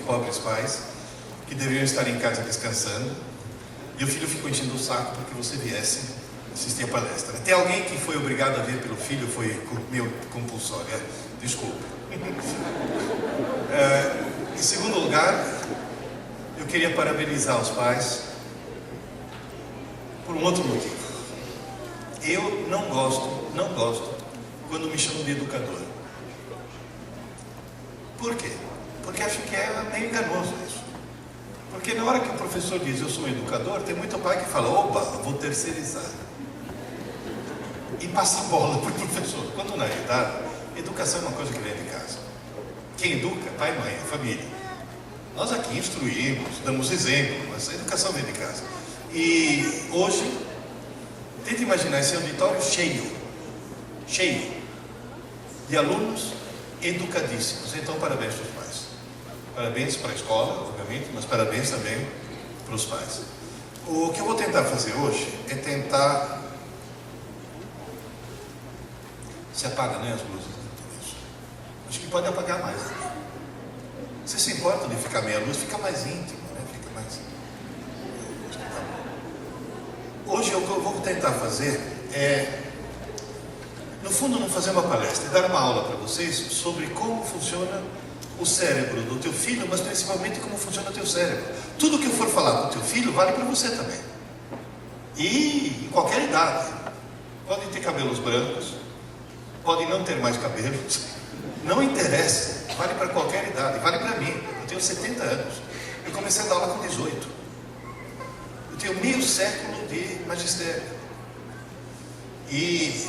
pobres pais que deveriam estar em casa descansando, e o filho ficou enchendo o saco para que você viesse assistir a palestra. Tem alguém que foi obrigado a vir pelo filho, foi meio compulsório, desculpe. Em segundo lugar, eu queria parabenizar os pais por um outro motivo. Eu não gosto quando me chamam de educador. Por quê? Porque acho que é meio enganoso isso. Porque na hora que o professor diz eu sou um educador, tem muito pai que fala, opa, vou terceirizar. E passa a bola para o professor. Quando na realidade, educação é uma coisa que vem de casa. Quem educa? Pai, mãe, família. Nós aqui instruímos, damos exemplo, mas a educação vem de casa. E hoje, tente imaginar esse auditório cheio de alunos educadíssimos. Então, parabéns para os pais. Parabéns para a escola, obviamente, mas parabéns também para os pais. O que eu vou tentar fazer hoje é tentar... Se apaga, né, as luzes? Acho que pode apagar mais. Você se importa de ficar meia luz? Fica mais íntimo, né? Fica mais... Hoje o que eu vou tentar fazer é, no fundo, não fazer uma palestra, é dar uma aula para vocês sobre como funciona o cérebro do teu filho, mas principalmente como funciona o teu cérebro. Tudo que eu for falar para o teu filho vale para você também. E em qualquer idade. Podem ter cabelos brancos, podem não ter mais cabelos, não interessa, vale para qualquer idade, vale para mim. Eu tenho 70 anos, eu comecei a dar aula com 18. Eu tenho meio século de magistério. E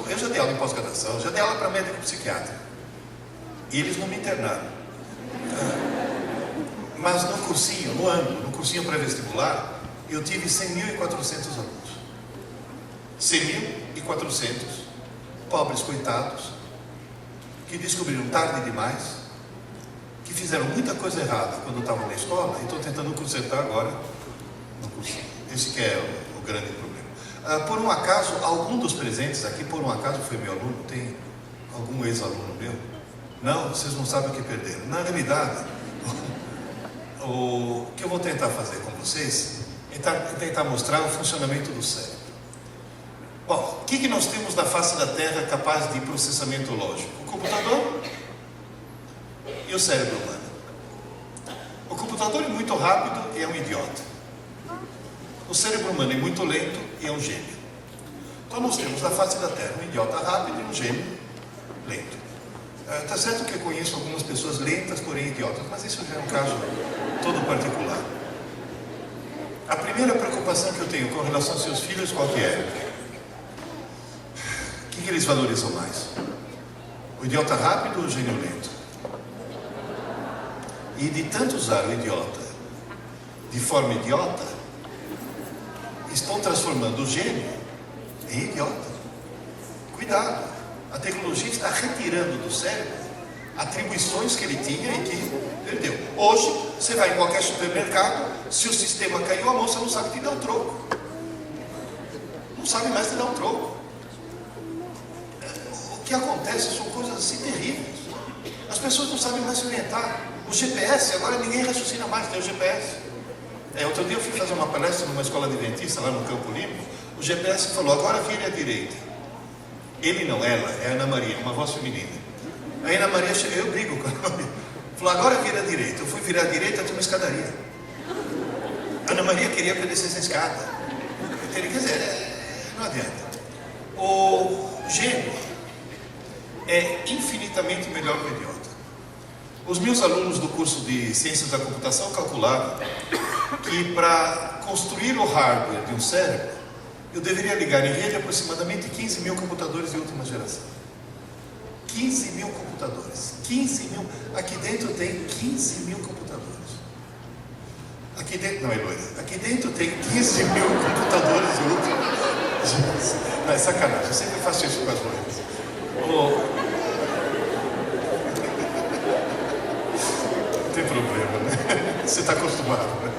eu já dei aula em pós-graduação, já dei aula para médico psiquiatra. E eles não me internaram. Mas no cursinho, no cursinho pré-vestibular, eu tive 100.400 alunos. 100.400 pobres coitados, que descobriram tarde demais, que fizeram muita coisa errada quando estavam na escola e estão tentando consertar agora no cursinho. Esse que é o grande problema. Por um acaso, algum dos presentes aqui, por um acaso foi meu aluno? Tem algum ex-aluno meu? Não, vocês não sabem o que perderam. Na realidade, o que eu vou tentar fazer com vocês é tentar mostrar o funcionamento do cérebro. Bom, o que nós temos na face da Terra capaz de processamento lógico? O computador e o cérebro humano. O computador é muito rápido e é um idiota. O cérebro humano é muito lento e é um gênio. Então nós temos na face da Terra um idiota rápido e um gênio lento. Está certo que eu conheço algumas pessoas lentas, porém idiotas, mas isso já é um caso todo particular. A primeira preocupação que eu tenho com relação aos seus filhos, qual que é? O que eles valorizam mais? O idiota rápido ou o gênio lento? E de tanto usar o idiota de forma idiota, estão transformando o gênio em idiota. Cuidado! A tecnologia está retirando do cérebro atribuições que ele tinha e que perdeu. Hoje, você vai em qualquer supermercado, se o sistema caiu, a moça não sabe te dar um troco. Não sabe mais te dar um troco. O que acontece são coisas assim terríveis. As pessoas não sabem mais se orientar. O GPS, agora ninguém raciocina mais, tem o GPS. Outro dia eu fui fazer uma palestra numa escola de dentista lá no Campo Limpo. O GPS falou, agora vire à direita. Ele não, ela, é a Ana Maria, uma voz feminina. Aí a Ana Maria chegou, eu brigo com a Ana Maria. Falou, agora vira à direita. Eu fui virar à direita, tinha uma escadaria. A Ana Maria queria que eu descesse a escada. Quer dizer, não adianta. O gênio é infinitamente melhor que o idiota. Os meus alunos do curso de Ciências da Computação calcularam que para construir o hardware de um cérebro, eu deveria ligar em rede aproximadamente 15.000 computadores de última geração. 15.000 computadores. 15.000. Aqui dentro tem 15.000 computadores. Aqui dentro, não é loira. Aqui dentro tem 15.000 computadores de última geração. Não, é sacanagem. Eu sempre faço isso com as loiras. Não tem problema, né? Você está acostumado, né?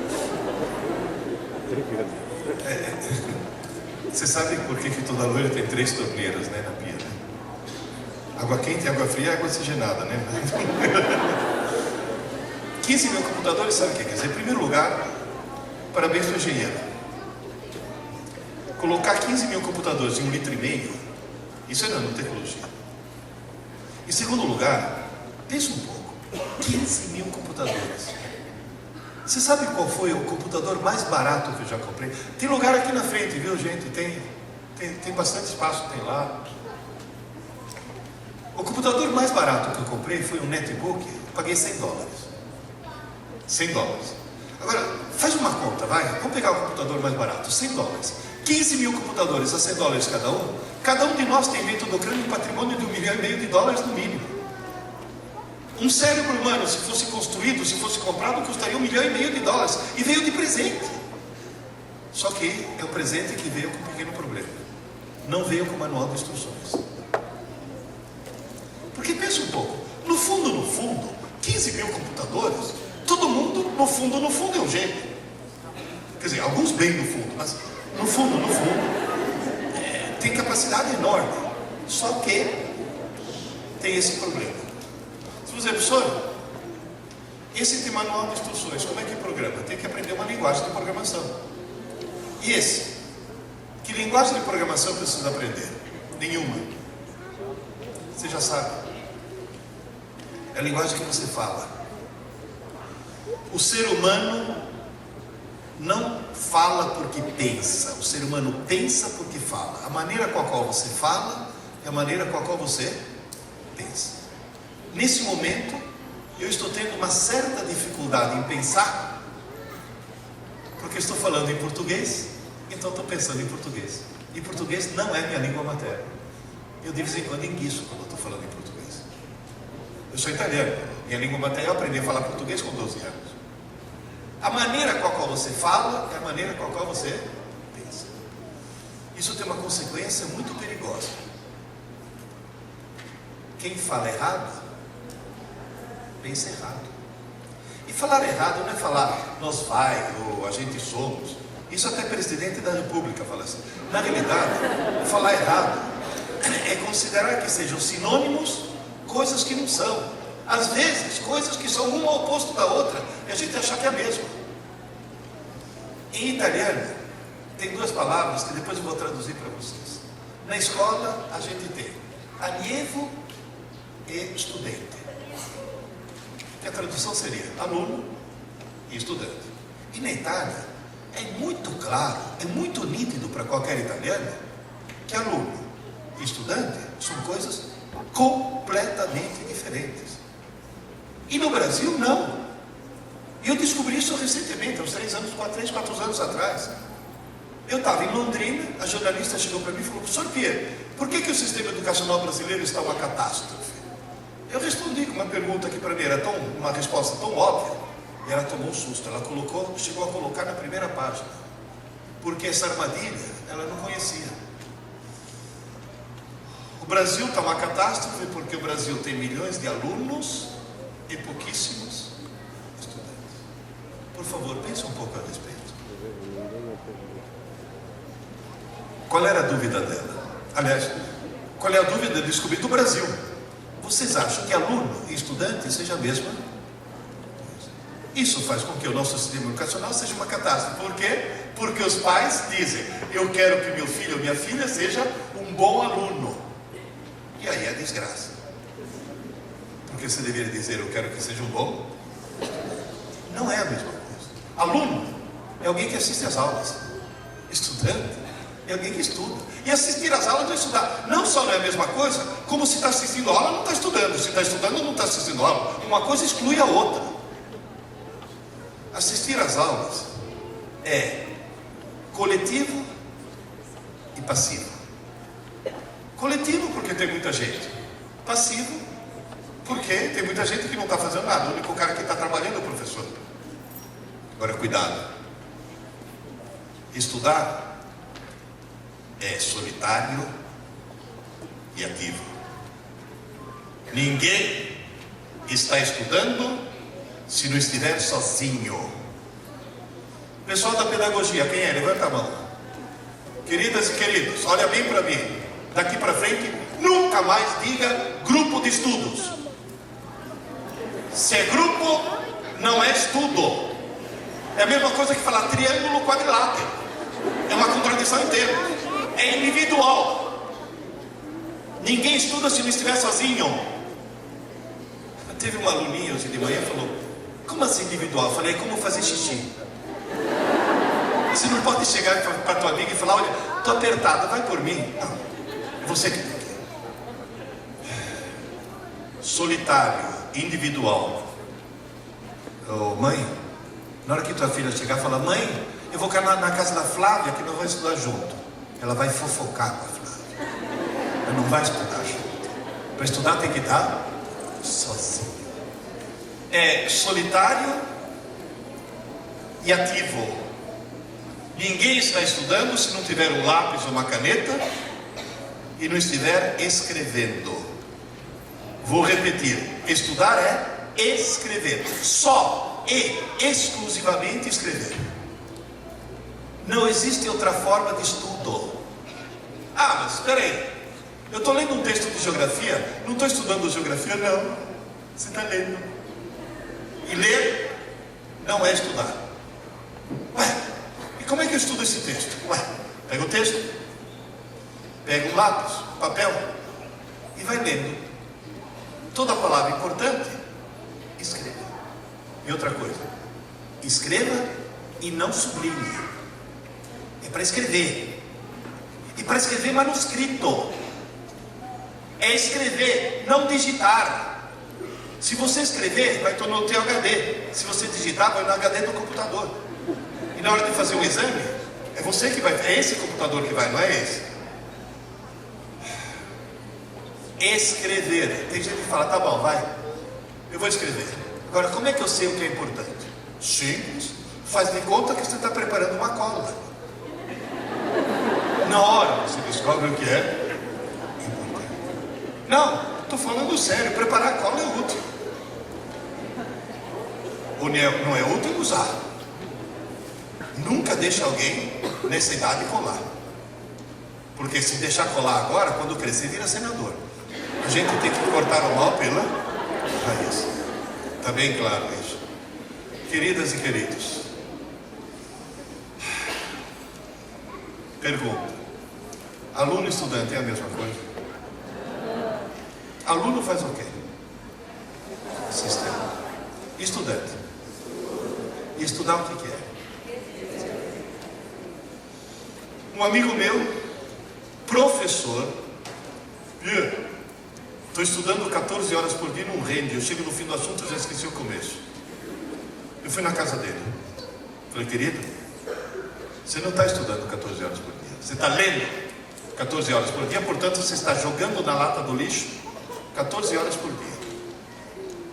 Você sabe por que toda loira tem 3 torneiras, né, na pia, né? Água quente, água fria e água oxigenada, né? 15 mil computadores, sabe o que quer dizer? Em primeiro lugar, parabéns para o engenheiro. Colocar 15 mil computadores em 1,5 litro, isso é nanotecnologia. Em segundo lugar, pensa um pouco, 15 mil computadores. Você sabe qual foi o computador mais barato que eu já comprei? Tem lugar aqui na frente, viu, gente? Tem bastante espaço, tem lá. O computador mais barato que eu comprei foi um netbook, eu paguei $100. $100. Agora, faz uma conta, vai. Vamos pegar o computador mais barato, $100. 15 mil computadores a $100 cada um. Cada um de nós tem dentro do crânio um patrimônio de $1,5 milhão no mínimo. Um cérebro humano, se fosse construído, se fosse comprado, custaria $1,5 milhão. E veio de presente. Só que é um presente que veio com um pequeno problema. Não veio com manual de instruções. Porque pensa um pouco, no fundo, 15 mil computadores, todo mundo, no fundo é um gênio. Quer dizer, alguns bem no fundo, mas no fundo, tem capacidade enorme. Só que tem esse problema. Se você, professor, esse tem manual de instruções, como é que programa? Tem que aprender uma linguagem de programação. E esse? Que linguagem de programação precisa aprender? Nenhuma. Você já sabe. É a linguagem que você fala. O ser humano não fala porque pensa. O ser humano pensa porque fala. A maneira com a qual você fala é a maneira com a qual você pensa. Nesse momento, eu estou tendo uma certa dificuldade em pensar, porque estou falando em português, então estou pensando em português. E português não é minha língua materna. Eu de vez em quando enguiço quando estou falando em português. Eu sou italiano. Minha língua materna, eu aprendi a falar português com 12 anos. A maneira com a qual você fala é a maneira com a qual você pensa. Isso tem uma consequência muito perigosa. Quem fala errado, pensa errado. E falar errado não é falar nós vai ou a gente somos. Isso até o presidente da República fala assim. Na realidade, falar errado é considerar que sejam sinônimos coisas que não são. Às vezes, coisas que são uma oposto da outra, e a gente achar que é a mesma. Em italiano, tem duas palavras que depois eu vou traduzir para vocês. Na escola, a gente tem allievo e estudante. Que a tradução seria aluno e estudante. E na Itália, é muito claro, é muito nítido para qualquer italiano, que aluno e estudante são coisas completamente diferentes. E no Brasil, não. E eu descobri isso recentemente, há uns 3, 4 anos atrás. Eu estava em Londrina, a jornalista chegou para mim e falou: professor Pierre, por que o sistema educacional brasileiro está uma catástrofe? Eu respondi com uma pergunta que para mim era uma resposta tão óbvia, e ela tomou um susto. Ela chegou a colocar na primeira página, porque essa armadilha ela não conhecia. O Brasil está uma catástrofe porque o Brasil tem milhões de alunos e pouquíssimos estudantes. Por favor, pense um pouco a respeito. Qual era a dúvida dela? Aliás, qual é a dúvida de descobrir do Brasil? Vocês acham que aluno e estudante seja a mesma coisa? Isso faz com que o nosso sistema educacional seja uma catástrofe. Por quê? Porque os pais dizem: eu quero que meu filho ou minha filha seja um bom aluno. E aí é desgraça. Porque você deveria dizer: eu quero que seja um bom. Não é a mesma coisa. Aluno é alguém que assiste às aulas. Estudante é alguém que estuda. E assistir às aulas é estudar. Não só não é a mesma coisa, como se está assistindo a aula, não está estudando. Se está estudando, não está assistindo a aula. Uma coisa exclui a outra. Assistir às aulas é coletivo e passivo. Coletivo porque tem muita gente. Passivo porque tem muita gente que não está fazendo nada. O único cara que está trabalhando é o professor. Agora, cuidado. Estudar é solitário e ativo. Ninguém está estudando se não estiver sozinho. Pessoal da pedagogia, quem é? Levanta a mão. Queridas e queridos, olha bem para mim. Daqui para frente, nunca mais diga grupo de estudos. Se é grupo, não é estudo. É a mesma coisa que falar triângulo quadrilátero. É uma contradição em termos. É individual. Ninguém estuda se não estiver sozinho. Teve uma aluninha hoje de manhã e falou: como assim individual? Eu falei: é como fazer xixi. Você não pode chegar para tua amiga e falar: olha, tô apertada, vai por mim. Não, é você que tem que ir. Solitário, individual. Oh, mãe, na hora que tua filha chegar, fala: mãe, eu vou ficar na casa da Flávia, que nós vamos estudar junto. Ela vai fofocar com a Flávia. Ela não vai estudar junto. Para estudar tem que estar sozinho. É solitário e ativo. Ninguém está estudando se não tiver um lápis ou uma caneta e não estiver escrevendo. Vou repetir: estudar é escrever. Só e exclusivamente escrever. Não existe outra forma de estudo. Ah, mas espera aí, eu estou lendo um texto de geografia. Não estou estudando geografia, não. Você está lendo. E ler não é estudar. Ué, e como é que eu estudo esse texto? Ué, pega o texto, pega um lápis, um papel e vai lendo. Toda palavra importante, escreva. E outra coisa, escreva e não sublinhe. É para escrever. E para escrever manuscrito. É escrever, não digitar. Se você escrever, vai tornar o teu HD. Se você digitar, vai no HD do computador. E na hora de fazer um exame, é você que vai. É esse computador que vai, não é esse. Escrever. Tem gente que fala: tá bom, vai, eu vou escrever. Agora, como é que eu sei o que é importante? Simples. Faz de conta que você está preparando uma cola. Na hora você descobre o que é importante. Não, estou falando sério. Preparar a cola é útil. O não é útil usar. Nunca deixe alguém nessa idade colar. Porque se deixar colar agora, quando crescer, vira senador. A gente tem que cortar o mal pela raiz. Está bem claro isso. Queridas e queridos, pergunta: aluno e estudante é a mesma coisa? Aluno faz o quê? Sistema. Estudante. E estudar o que é? Um amigo meu, professor, estou estudando 14 horas por dia, não rende. Eu chego no fim do assunto e já esqueci o começo. Eu fui na casa dele. Falei: querido, você não está estudando 14 horas por dia. Você está lendo 14 horas por dia, portanto você está jogando na lata do lixo 14 horas por dia.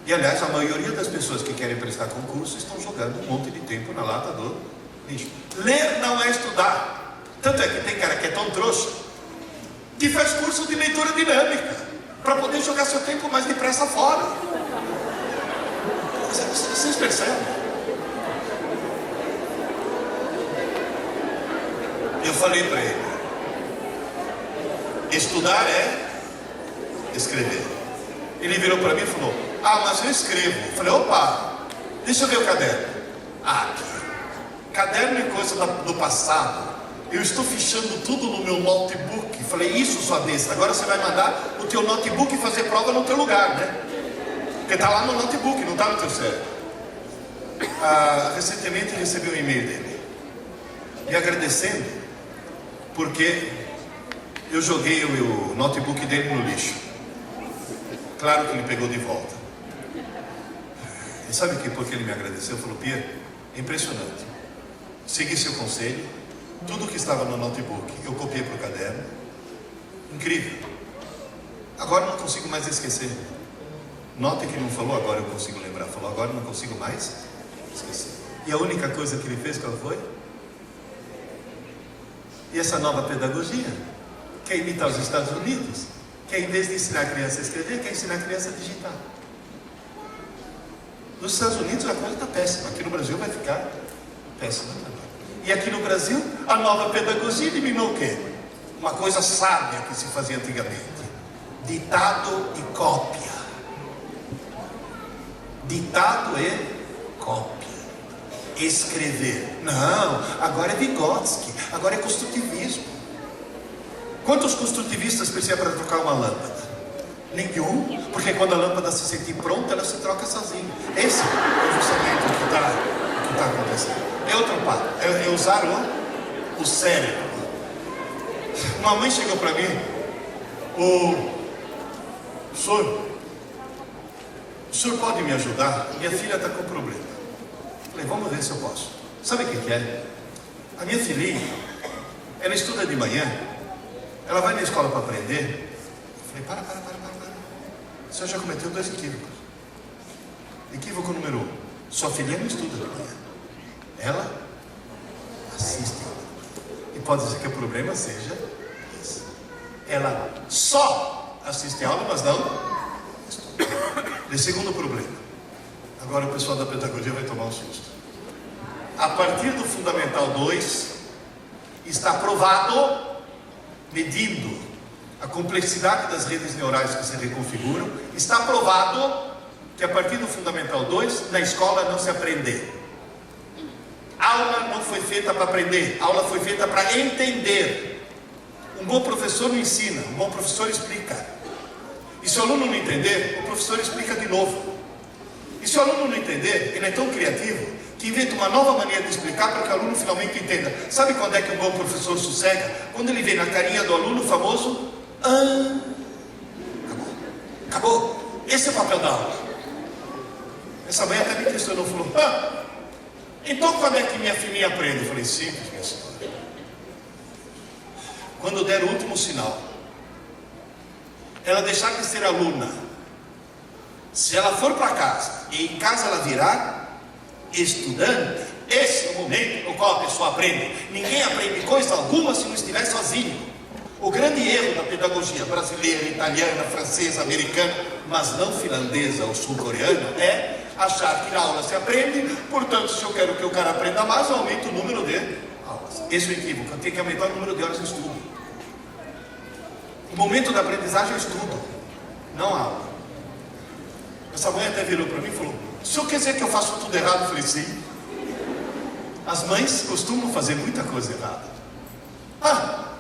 E aliás, a maioria das pessoas que querem prestar concurso estão jogando um monte de tempo na lata do lixo. Ler não é estudar. Tanto é que tem cara que é tão trouxa que faz curso de leitura dinâmica para poder jogar seu tempo mais depressa fora. Vocês percebem? Eu falei para ele: estudar é escrever. Ele virou para mim e falou: ah, mas eu escrevo. Eu falei: opa, deixa eu ver o caderno. Ah, aqui. Caderno é coisa do passado. Eu estou fichando tudo no meu notebook. Falei: isso, sua besta. Agora você vai mandar o teu notebook fazer prova no teu lugar, né? Porque está lá no notebook, não está no teu cérebro. Recentemente recebi um e-mail dele me agradecendo porque eu joguei o notebook dele no lixo. Claro que ele pegou de volta. E sabe por que ele me agradeceu? Falou: Pia, é impressionante. Segui seu conselho. Tudo que estava no notebook eu copiei para o caderno. Incrível. Agora não consigo mais esquecer. Note que não falou agora eu consigo lembrar. Falou: agora não consigo mais esquecer. E a única coisa que ele fez, qual foi? E essa nova pedagogia quer imitar os Estados Unidos, que em vez de ensinar a criança a escrever, quer ensinar a criança a digitar. Nos Estados Unidos a coisa está péssima. Aqui no Brasil vai ficar péssima também. E aqui no Brasil, a nova pedagogia eliminou o quê? Uma coisa sábia que se fazia antigamente: ditado e cópia. Ditado e cópia, escrever. Não, agora é Vygotsky, agora é construtivismo. Quantos construtivistas precisam para trocar uma lâmpada? Nenhum, porque quando a lâmpada se sentir pronta, ela se troca sozinha. Esse é justamente o que está acontecendo. É outra parte, é usar o cérebro. Uma mãe chegou para mim, o senhor pode me ajudar? Minha filha está com problema. Falei, vamos ver se eu posso. Sabe o que é? A minha filhinha, ela estuda de manhã, ela vai na escola para aprender. Eu falei, para. O senhor já cometeu 2 equívocos. Equívoco número 1, sua filha não estuda de manhã. Ela assiste aula. E pode dizer que o problema seja isso. Ela só assiste aula, mas não estuda. E segundo problema, agora o pessoal da pedagogia vai tomar um susto. A partir do Fundamental 2, está provado, medindo a complexidade das redes neurais que se reconfiguram, está provado que a partir do Fundamental 2, na escola não se aprende. Aula não foi feita para aprender, aula foi feita para entender. Um bom professor não ensina, um bom professor explica. E se o aluno não entender, o professor explica de novo. E se o aluno não entender, ele é tão criativo que inventa uma nova maneira de explicar para que o aluno finalmente entenda. Sabe quando é que um bom professor sossega? Quando ele vê na carinha do aluno o famoso acabou. Esse é o papel da aula. Essa mãe até me questionou, falou, então quando é que minha filhinha aprende? Eu falei, simples, minha senhora. Quando der o último sinal, ela deixar de ser aluna. Se ela for para casa e em casa ela virar estudante, esse é o momento no qual a pessoa aprende. Ninguém aprende coisa alguma se não estiver sozinho. O grande erro da pedagogia brasileira, italiana, francesa, americana, mas não finlandesa ou sul-coreana, é achar que na aula se aprende, portanto, se eu quero que o cara aprenda mais, eu aumento o número de aulas. Esse é o equívoco, eu tenho que aumentar o número de horas de estudo. O momento da aprendizagem é estudo, não aula. Essa mãe até virou para mim e falou, o senhor quer dizer que eu faço tudo errado? Eu falei, sim. As mães costumam fazer muita coisa errada.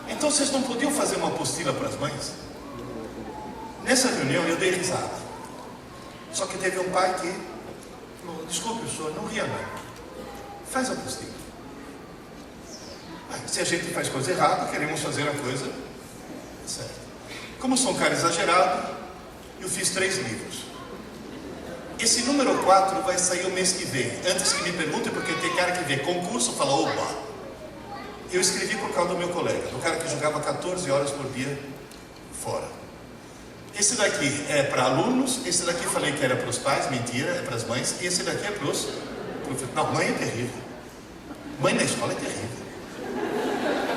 Então vocês não podiam fazer uma apostila para as mães? Nessa reunião eu dei risada. Só que teve um pai que falou, desculpe, o senhor não ria não. Faz a apostila. Se a gente faz coisa errada, queremos fazer a coisa certa. Como sou um cara exagerado, eu fiz 3 livros. Esse número 4 vai sair o mês que vem. Antes que me perguntem, porque tem cara que vê concurso e fala, opa. Eu escrevi por causa do meu colega, do cara que jogava 14 horas por dia fora. Esse daqui é para alunos, esse daqui falei que era para os pais, mentira, é para as mães, e esse daqui é para os professores. Não, mãe é terrível. Mãe na escola é terrível.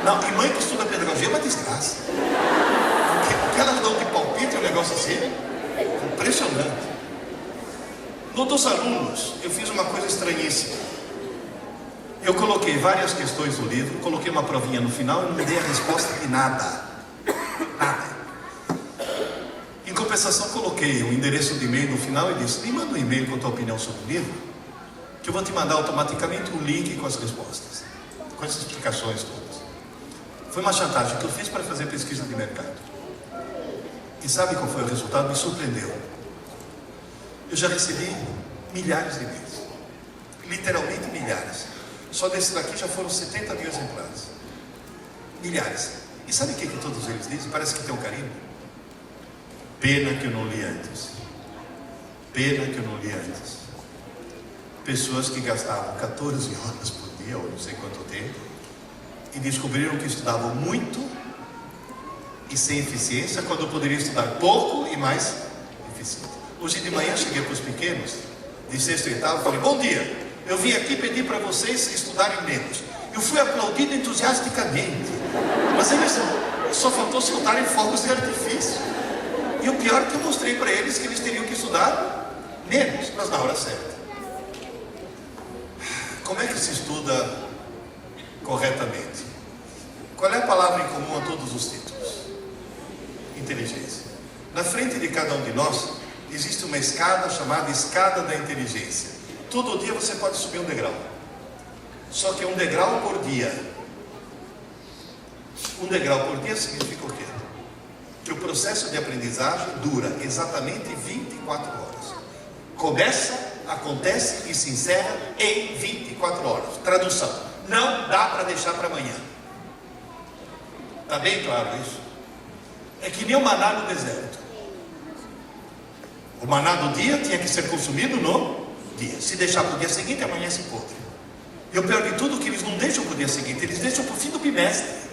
Não, e mãe que estuda pedagogia é uma desgraça. O que elas dão de palpite é um negócio assim, impressionante. No dos alunos, eu fiz uma coisa estranhíssima. Eu coloquei várias questões no livro, coloquei uma provinha no final e não me dei a resposta de nada. Nada. Em compensação, coloquei o endereço de e-mail no final e disse, me manda um e-mail com a tua opinião sobre o livro, que eu vou te mandar automaticamente um link com as respostas, com as explicações todas. Foi uma chantagem que eu fiz para fazer pesquisa de mercado. E sabe qual foi o resultado? Me surpreendeu. Eu já recebi milhares de e-mails. Literalmente milhares. Só desse daqui já foram 70 mil exemplares. Milhares. E sabe o que todos eles dizem? Parece que tem um carinho. Pena que eu não li antes. Pena que eu não li antes. Pessoas que gastavam 14 horas por dia, ou não sei quanto tempo, e descobriram que estudavam muito e sem eficiência, quando poderiam estudar pouco e mais eficiente. Hoje de manhã cheguei para os pequenos, de 6º e 8º, falei, bom dia. Eu vim aqui pedir para vocês estudarem menos. Eu fui aplaudido entusiasticamente. Mas eles só faltou soltarem fogos de artifício. E o pior é que eu mostrei para eles que eles teriam que estudar menos, mas na hora certa. Como é que se estuda corretamente? Qual é a palavra em comum a todos os títulos? Inteligência. Na frente de cada um de nós, existe uma escada chamada escada da inteligência. Todo dia você pode subir um degrau. Só que é um degrau por dia. Um degrau por dia significa o quê? Que o processo de aprendizagem dura exatamente 24 horas. Começa, acontece e se encerra em 24 horas. Tradução: não dá para deixar para amanhã. Está bem claro isso? É que nem o maná no deserto. O maná do dia tinha que ser consumido no dia. Se deixar para o dia seguinte, amanhã se podre. E o pior de tudo é que eles não deixam para o dia seguinte, eles deixam para o fim do bimestre.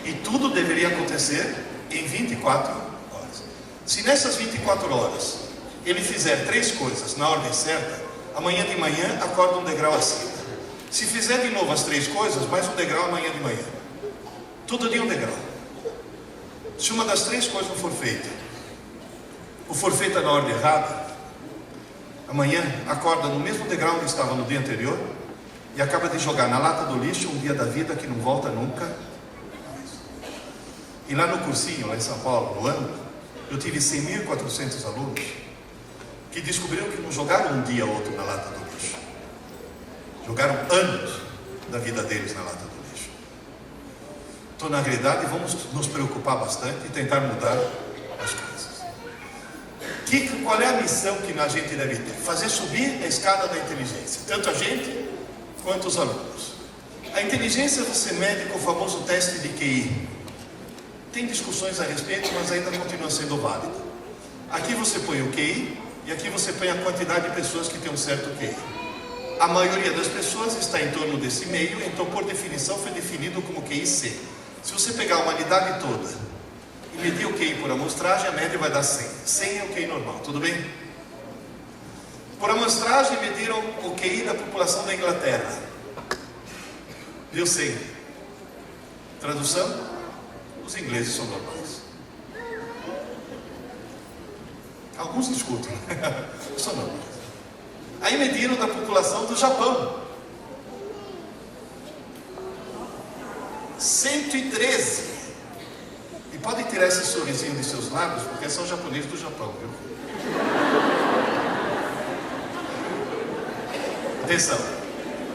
E tudo deveria acontecer em 24 horas. Se nessas 24 horas ele fizer 3 coisas na ordem certa, amanhã de manhã acorda um degrau acima. Se fizer de novo as 3 coisas, mais um degrau amanhã de manhã. Todo dia um degrau. Se uma das 3 coisas não for feita, ou for feita na ordem errada, amanhã acorda no mesmo degrau que estava no dia anterior e acaba de jogar na lata do lixo um dia da vida que não volta nunca mais. E lá no cursinho, lá em São Paulo, no ano, eu tive 100.400 alunos que descobriram que não jogaram um dia ou outro na lata do lixo. Jogaram anos da vida deles na lata do lixo. Então, na realidade, vamos nos preocupar bastante e tentar mudar as coisas. Qual é a missão que a gente deve ter? Fazer subir a escada da inteligência, tanto a gente quanto os alunos. A inteligência você mede com o famoso teste de QI. Tem discussões a respeito, mas ainda continua sendo válido. Aqui você põe o QI e aqui você põe a quantidade de pessoas que tem um certo QI. A maioria das pessoas está em torno desse meio, então por definição foi definido como QI-C. Se você pegar a humanidade toda e medir o QI por amostragem, a média vai dar 100. 100 é o QI normal, tudo bem? Por amostragem mediram o QI da população da Inglaterra. Deu 100. Tradução: os ingleses são normais. Alguns discutem, são normais. Aí mediram da população do Japão. 113. E podem tirar esse sorrisinho de seus lábios, porque são japoneses do Japão, viu? Atenção.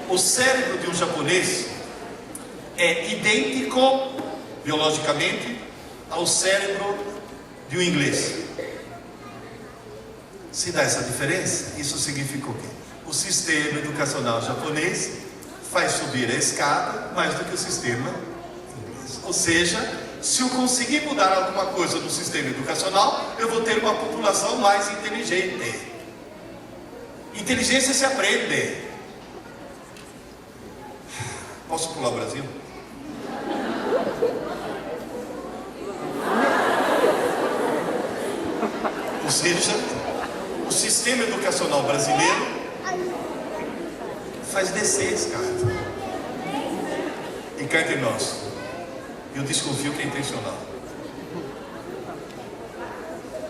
O cérebro de um japonês é idêntico, biologicamente, ao cérebro de um inglês. Se dá essa diferença, isso significa o quê? O sistema educacional japonês faz subir a escada mais do que o sistema inglês. Ou seja, se eu conseguir mudar alguma coisa no sistema educacional, eu vou ter uma população mais inteligente. Inteligência se aprende. Posso pular o Brasil? Ou seja, o sistema educacional brasileiro faz descer a escada. E cá entre nós, eu desconfio que é intencional.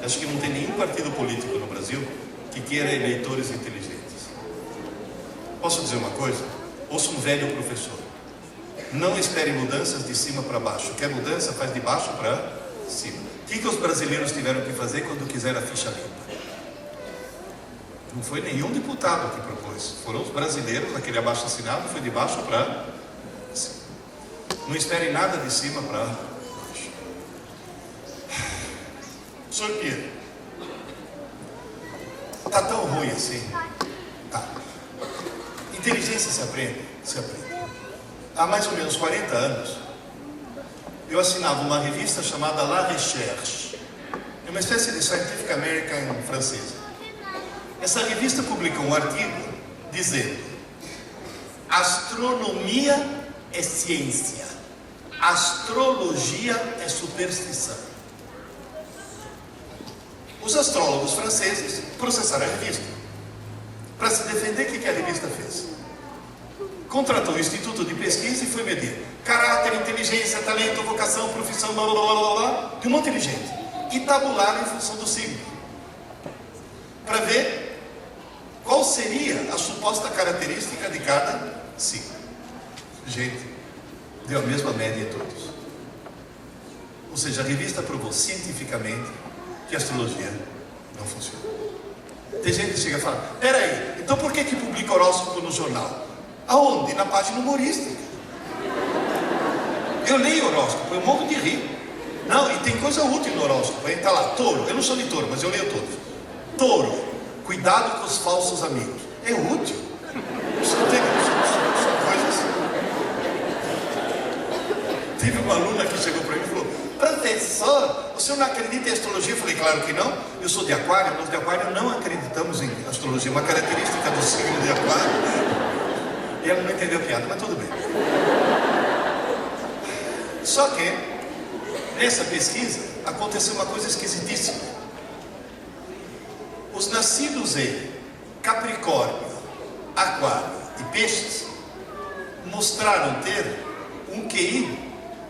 Acho que não tem nenhum partido político no Brasil que queira eleitores inteligentes. Posso dizer uma coisa? Ouça um velho professor. Não espere mudanças de cima para baixo. Quer mudança, faz de baixo para cima. O que os brasileiros tiveram que fazer quando quiseram a ficha limpa? Não foi nenhum deputado que propôs. Foram os brasileiros, aquele abaixo-assinado foi de baixo para cima. Não espere nada de cima para baixo. Senhor Pierre, está tão ruim assim? Tá. Inteligência se aprende? Se aprende. Há mais ou menos 40 anos, eu assinava uma revista chamada La Recherche. É uma espécie de Scientific American francesa. Essa revista publica um artigo dizendo: astronomia é ciência, astrologia é superstição. Os astrólogos franceses processaram a revista. Para se defender, o que a revista fez? Contratou o Instituto de Pesquisa e foi medir caráter, inteligência, talento, vocação, profissão, blá blá blá blá blá, de um monte de gente, e tabularam em função do signo, para ver qual seria a suposta característica de cada signo. Gente, deu a mesma média em todos. Ou seja, a revista provou cientificamente que a astrologia não funciona. Tem gente que chega e fala: peraí, então por que publica horóscopo no jornal? Aonde? Na página humorística. Eu leio horóscopo, eu morro de rir. Não, e tem coisa útil no horóscopo. Aí tá lá, touro. Eu não sou de touro, mas eu leio todos. Touro, cuidado com os falsos amigos. É útil. Isso não tem coisas. Teve uma aluna que chegou para mim e falou: professor, o senhor não acredita em astrologia? Eu falei: claro que não. Eu sou de Aquário, nós de Aquário não acreditamos em astrologia. Uma característica do signo de Aquário. E ela não entendeu a piada, mas tudo bem. Só que, nessa pesquisa, aconteceu uma coisa esquisitíssima. Os nascidos em Capricórnio, Aquário e Peixes mostraram ter um QI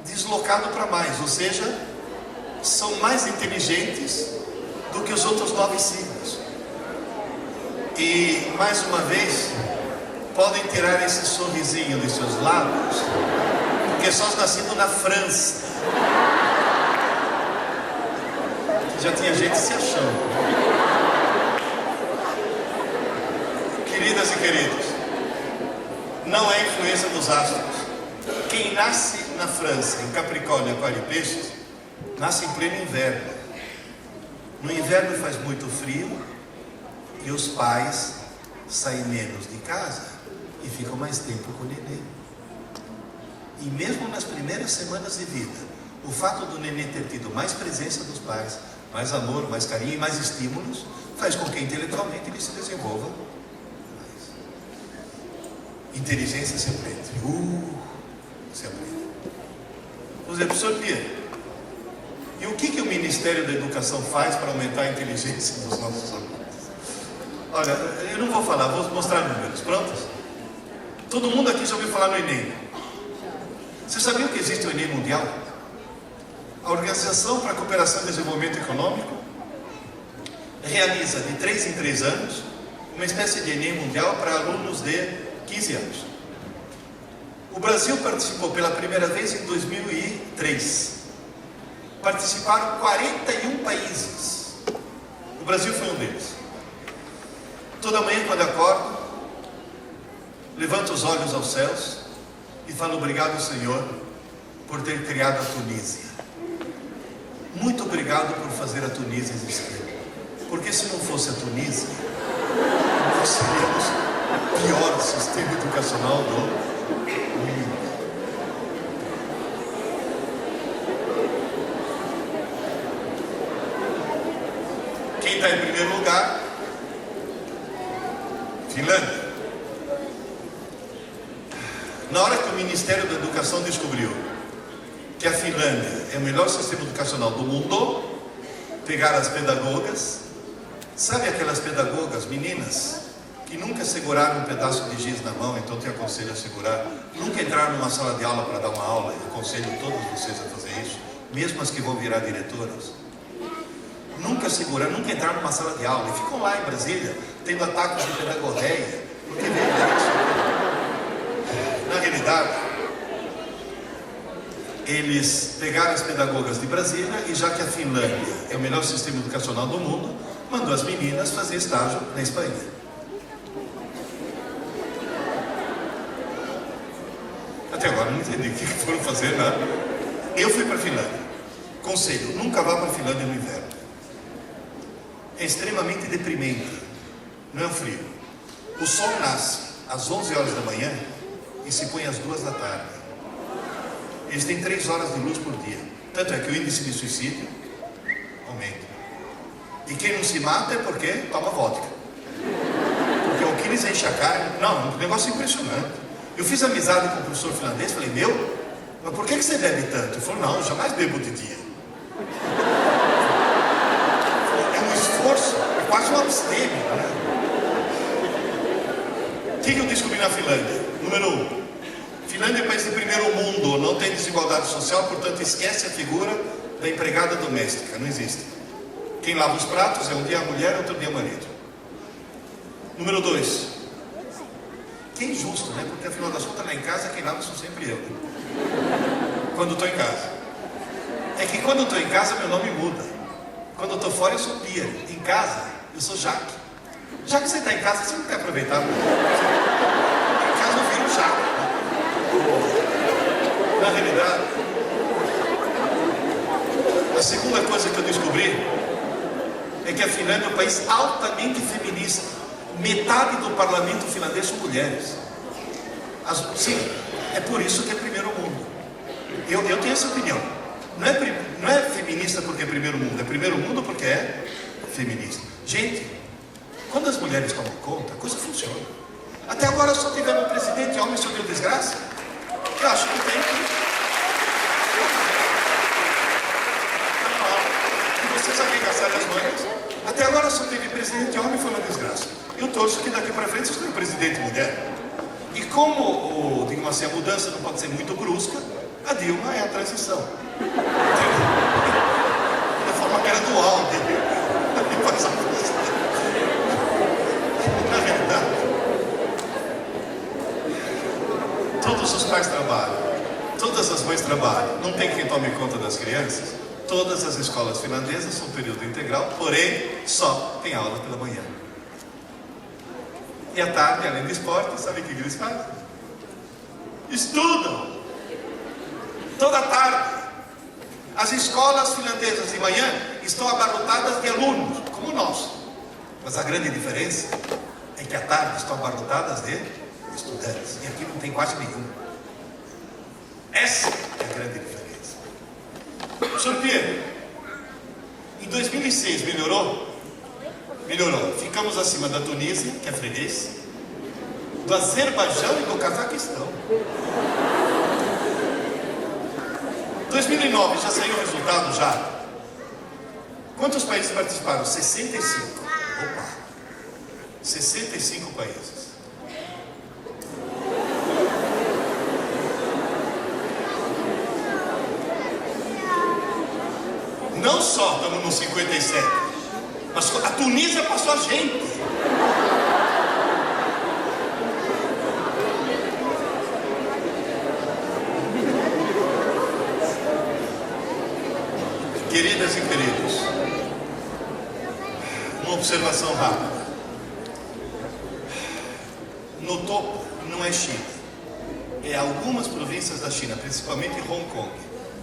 deslocado para mais, ou seja, são mais inteligentes do que os outros 9 signos. E, mais uma vez, podem tirar esse sorrisinho de seus lábios, porque só os nascidos na França. Já tinha gente se achando. Queridas e queridos, não é influência dos astros. Quem nasce na França, em Capricórnio, Aquário e Peixes, nasce em pleno inverno. No inverno faz muito frio e os pais saem menos de casa e ficam mais tempo com o nenê. E mesmo nas primeiras semanas de vida, o fato do nenê ter tido mais presença dos pais, mais amor, mais carinho e mais estímulos, faz com que intelectualmente ele se desenvolva mais. Inteligência se aprende. Se aprende. Você, professor Pia, e o que o Ministério da Educação faz para aumentar a inteligência dos nossos alunos? Olha, eu não vou falar, vou mostrar números. Prontos? Todo mundo aqui já ouviu falar no Enem. Você sabia que existe o Enem Mundial? A Organização para a Cooperação e Desenvolvimento Econômico realiza de 3 em 3 anos uma espécie de Enem Mundial para alunos de 15 anos. O Brasil participou pela primeira vez em 2003. Participaram 41 países. O Brasil foi um deles. Toda manhã, quando acordo, levanto os olhos aos céus e falo: obrigado, Senhor, por ter criado a Tunísia. Muito obrigado por fazer a Tunísia existir. Porque se não fosse a Tunísia, nós seríamos o pior sistema educacional do mundo. Quem está em primeiro lugar? Finlândia. Na hora que o Ministério da Educação descobriu que a Finlândia é o melhor sistema educacional do mundo, pegaram as pedagogas, sabe aquelas pedagogas, meninas, que nunca seguraram um pedaço de giz na mão, então te aconselho a segurar, nunca entraram numa sala de aula para dar uma aula, eu aconselho todos vocês a fazer isso, mesmo as que vão virar diretoras. Nunca seguraram, nunca entraram numa sala de aula, e ficam lá em Brasília, tendo ataques de pedagogéia, porque vem isso. Na realidade, eles pegaram as pedagogas de Brasília e, já que a Finlândia é o melhor sistema educacional do mundo, mandou as meninas fazer estágio na Espanha. Até agora não entendi o que foram fazer, né? Eu fui para a Finlândia. Conselho: nunca vá para a Finlândia no inverno. É extremamente deprimente. Não é um frio. O sol nasce às 11 horas da manhã e se põe às 2 da tarde. Eles têm 3 horas de luz por dia. Tanto é que o índice de suicídio aumenta. E quem não se mata é porque toma vodka. Porque o que eles enchem a cara... Não, um negócio impressionante. Eu fiz amizade com o professor finlandês, falei: meu, mas por que você bebe tanto? Ele falou: não, eu jamais bebo de dia. É um esforço, é quase um abstêmio, né? O que eu descobri na Finlândia? Número 1. Finlândia é país de primeiro mundo, não tem desigualdade social, portanto esquece a figura da empregada doméstica, não existe. Quem lava os pratos é um dia a mulher, outro dia o marido. Número 2. Que injusto, né? Porque afinal das contas lá em casa quem lava sou sempre eu. Quando estou em casa. É que quando eu estou em casa meu nome muda. Quando eu estou fora eu sou Pia. Em casa eu sou Jaque. Já que você está em casa, você não quer aproveitar. Em casa eu viro chato. Na realidade, a segunda coisa que eu descobri é que a Finlândia é um país altamente feminista. Metade do parlamento finlandês são mulheres. Sim, é por isso que é primeiro mundo. Eu tenho essa opinião. Não é feminista porque é primeiro mundo, é primeiro mundo porque é feminista. Gente, quando as mulheres tomam conta, a coisa funciona. Até agora só tivemos um presidente homem sobre desgraça. Eu acho que tem que... E vocês arregaçaram as mangas. Até agora só teve presidente homem foi uma desgraça. Eu torço que daqui para frente vocês tenham presidente mulher. E como, digamos assim, a mudança não pode ser muito brusca, a Dilma é a transição. Da forma gradual dele. Na verdade, todos os pais trabalham, todas as mães trabalham, não tem quem tome conta das crianças. Todas as escolas finlandesas são período integral, porém só tem aula pela manhã. E à tarde, além do esporte, sabe o que eles fazem? Estudam toda tarde. As escolas finlandesas de manhã estão abarrotadas de alunos, como nós. Mas a grande diferença é que à tarde estão abarrotadas de estudantes. E aqui não tem quase nenhum. Essa é a grande diferença. Sr. Pedro, em 2006 melhorou? Melhorou. Ficamos acima da Tunísia, que é freguês, do Azerbaijão e do Cazaquistão. 2009 já saiu o resultado já. Quantos países participaram? 65. Opa! 65 países. Não só estamos no 57, mas a Tunísia passou a gente. Queridas e queridos, uma observação rápida. No topo não é China, é algumas províncias da China, principalmente Hong Kong.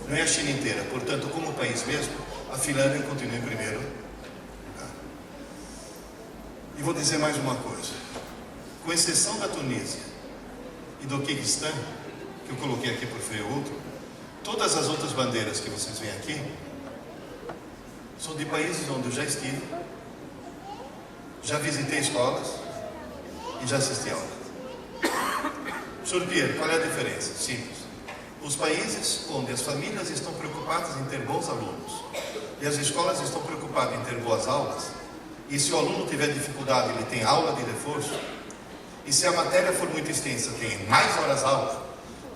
Não é a China inteira, portanto, como país mesmo, a Finlândia continua em primeiro. E vou dizer mais uma coisa. Com exceção da Tunísia e do Quirguistão, que eu coloquei aqui por feio outro, todas as outras bandeiras que vocês veem aqui são de países onde eu já estive, já visitei escolas e já assisti aula. Sr. Pierre, qual é a diferença? Simples. Os países onde as famílias estão preocupadas em ter bons alunos e as escolas estão preocupadas em ter boas aulas, e se o aluno tiver dificuldade, ele tem aula de reforço, e se a matéria for muito extensa, tem mais horas aula,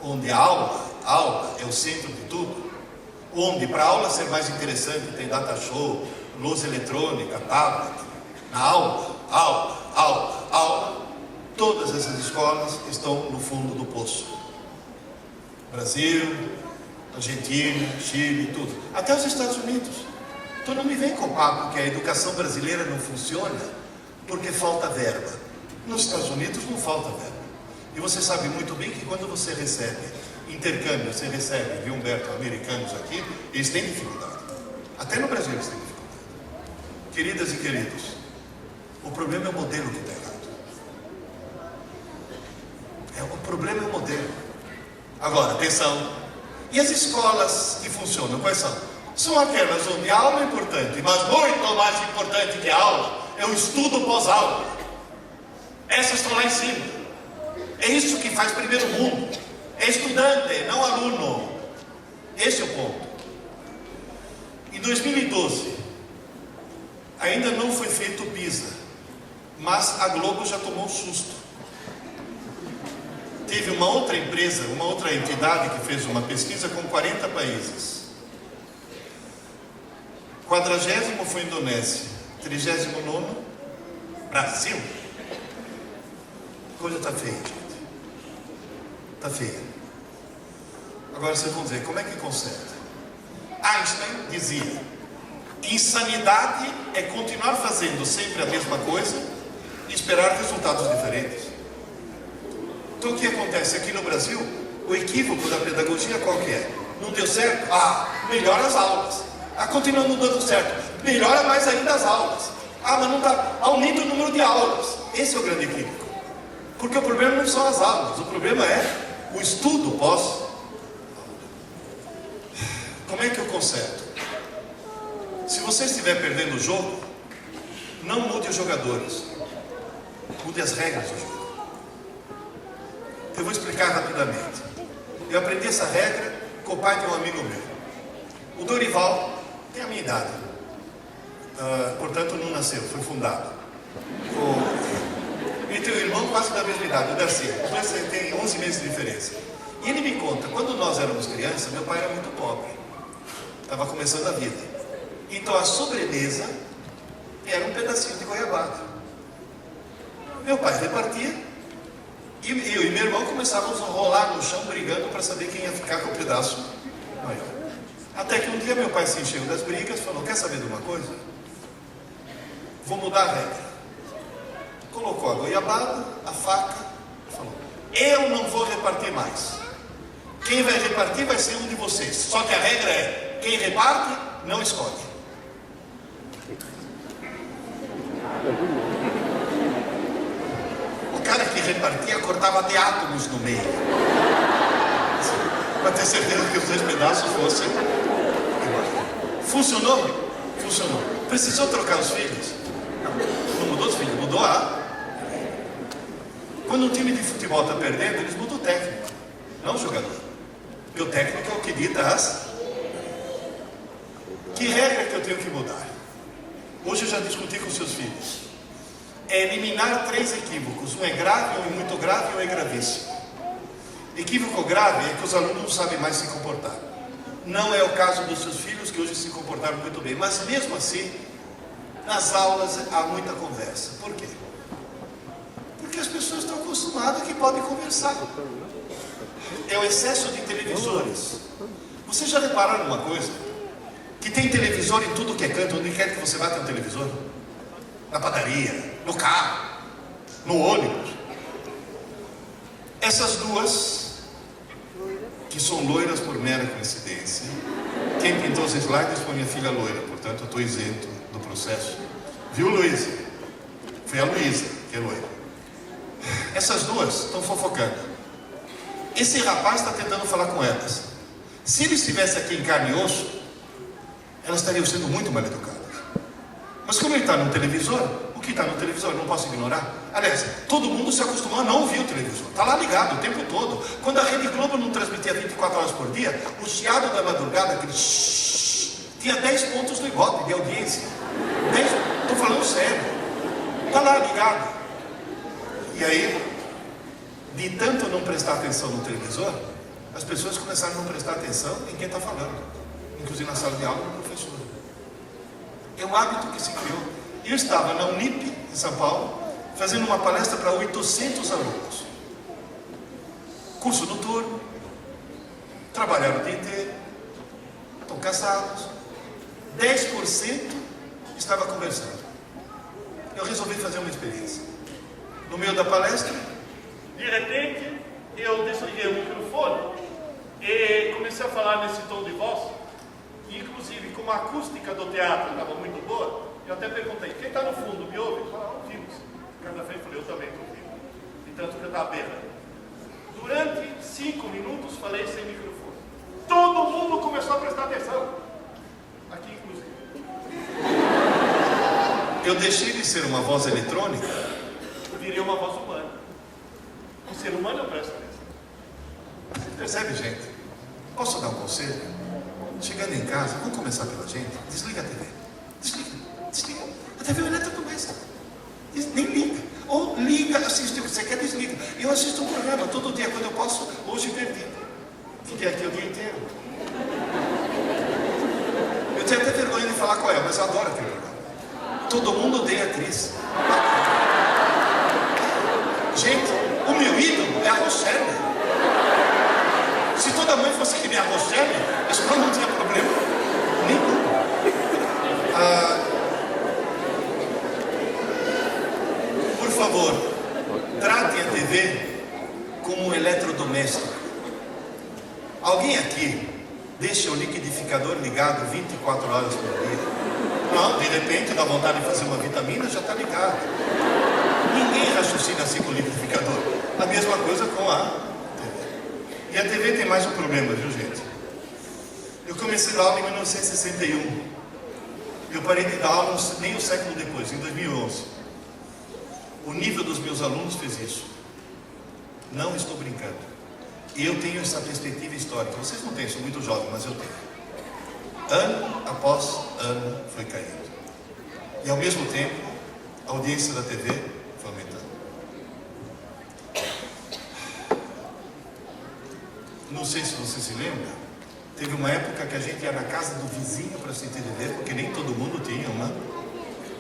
onde a aula é o centro de tudo, onde para a aula ser mais interessante tem data show, luz eletrônica, tablet, na aula, todas essas escolas estão no fundo do poço. Brasil, Argentina, Chile, tudo. Até os Estados Unidos. Então não me vem com o papo que a educação brasileira não funciona porque falta verba. Nos Estados Unidos não falta verba. E você sabe muito bem que quando você recebe intercâmbio, você recebe, viu, Humberto, americanos aqui, eles têm dificuldade. Até no Brasil eles têm dificuldade. Queridas e queridos, o problema é o modelo que está errado. O problema é o modelo. Agora, atenção. E as escolas que funcionam, quais são? São aquelas onde a aula é importante, mas muito mais importante que a aula é o estudo pós-aula. Essas estão lá em cima. É isso que faz primeiro mundo. É estudante, não aluno. Esse é o ponto. Em 2012, ainda não foi feito o PISA, mas a Globo já tomou um susto. Teve uma outra empresa, uma outra entidade que fez uma pesquisa com 40 países. 40º foi Indonésia, 39º Brasil. A coisa está feia, gente. Está feia. Agora vocês vão dizer, como é que conserta? Einstein dizia: insanidade é continuar fazendo sempre a mesma coisa e esperar resultados diferentes. Então o que acontece aqui no Brasil? O equívoco da pedagogia qual que é? Não deu certo? Melhora as aulas. Continua não dando certo. Melhora mais ainda as aulas. Mas não está. Aumenta o número de aulas. Esse é o grande equívoco. Porque o problema não são as aulas, o problema é o estudo pós. Como é que eu conserto? Se você estiver perdendo o jogo, não mude os jogadores, mude as regras do jogo. Eu vou explicar rapidamente. Eu aprendi essa regra com o pai de um amigo meu. O Dorival tem a minha idade, portanto não nasceu, foi fundado. E tem um irmão quase da mesma idade, o Darcy. Os dois têm 11 meses de diferença. E ele me conta, quando nós éramos crianças, meu pai era muito pobre. Estava começando a vida. Então a sobremesa era um pedacinho de goiabada. Meu pai repartia, e eu e meu irmão começávamos a rolar no chão, brigando para saber quem ia ficar com o pedaço maior. Até que um dia meu pai se encheu das brigas e falou, quer saber de uma coisa? Vou mudar a regra. Colocou a goiabada, a faca, e falou, eu não vou repartir mais. Quem vai repartir vai ser um de vocês. Só que a regra é, quem reparte, não escolhe. O cara que repartia cortava de átomos no meio. Para ter certeza que os 2 pedaços fossem iguais. Funcionou? Funcionou. Precisou trocar os filhos? Não mudou os filhos, mudou a... Quando um time de futebol está perdendo, eles mudam o técnico, não o jogador. Porque o técnico é o que dita as... Que regra que eu tenho que mudar? Hoje eu já discuti com seus filhos. É eliminar 3 equívocos. Um é grave, um é muito grave e um é gravíssimo. Equívoco grave é que os alunos não sabem mais se comportar. Não é o caso dos seus filhos, que hoje se comportaram muito bem. Mas mesmo assim, nas aulas há muita conversa. Por quê? Porque as pessoas estão acostumadas que podem conversar. É o excesso de televisores. Vocês já repararam uma coisa? Que tem televisor em tudo que é canto, onde quer que você vá tem um televisor. Na padaria, no carro, no ônibus. Essas duas, que são loiras por mera coincidência. Quem pintou os slides foi minha filha loira, portanto eu estou isento do processo. Viu, Luísa? Foi a Luísa, que é loira. Essas duas estão fofocando. Esse rapaz está tentando falar com elas. Se ele estivesse aqui em carne e osso, elas estariam sendo muito mal educadas. Mas como ele está no televisor, o que está no televisor eu não posso ignorar. Aliás, todo mundo se acostumou a não ouvir o televisor. Está lá ligado o tempo todo. Quando a Rede Globo não transmitia 24 horas por dia, o chiado da madrugada, aquele tinha 10 pontos no Ibope de audiência. Estou falando sério. Está lá ligado. E aí, de tanto não prestar atenção no televisor, as pessoas começaram a não prestar atenção em quem está falando, inclusive na sala de aula do professor. É um hábito que se criou. Eu estava na Unip, em São Paulo, fazendo uma palestra para 800 alunos. Curso noturno, trabalharam o dia inteiro, estão casados. 10% estava conversando. Eu resolvi fazer uma experiência. No meio da palestra, de repente, eu desliguei o microfone e comecei a falar nesse tom de voz. E, inclusive, como a acústica do teatro estava muito boa, eu até perguntei, quem está no fundo, me ouve? Falaram, ouvimos. O cara da frente falou, eu também estou ouvindo. De tanto que eu estava berrando. Durante 5 minutos, falei sem microfone. Todo mundo começou a prestar atenção. Aqui, inclusive. Eu deixei de ser uma voz eletrônica, virei uma voz humana. O ser humano eu presto atenção. Você percebe, gente? Posso dar um conselho? Chegando em casa, vamos começar pela gente. Desliga a TV. Desliga. A TV elétrica começa. Nem liga. Ou liga, assiste o que você quer, desliga. Eu assisto um programa todo dia quando eu posso. Hoje perdi. Fiquei aqui o dia inteiro. Eu tenho até vergonha de falar qual é, mas eu adoro aquele programa. Todo mundo odeia a Cris. Gente, o meu ídolo é a Rochelle. Se toda mãe fosse que nem a Rochelle, a escola não tinha problema nenhum. Por deixa o liquidificador ligado 24 horas por dia. Não, de repente dá vontade de fazer uma vitamina, já está ligado. Ninguém raciocina assim com o liquidificador. A mesma coisa com a TV. E a TV tem mais um problema, viu, gente? Eu comecei a dar aula em 1961. Eu parei de dar aula nem um século depois, em 2011. O nível dos meus alunos fez isso. Não estou brincando. E eu tenho essa perspectiva histórica. Vocês não têm, sou muito jovem, mas eu tenho. Ano após ano foi caindo. E ao mesmo tempo, a audiência da TV foi aumentando. Não sei se você se lembra, teve uma época que a gente ia na casa do vizinho para assistir TV, porque nem todo mundo tinha uma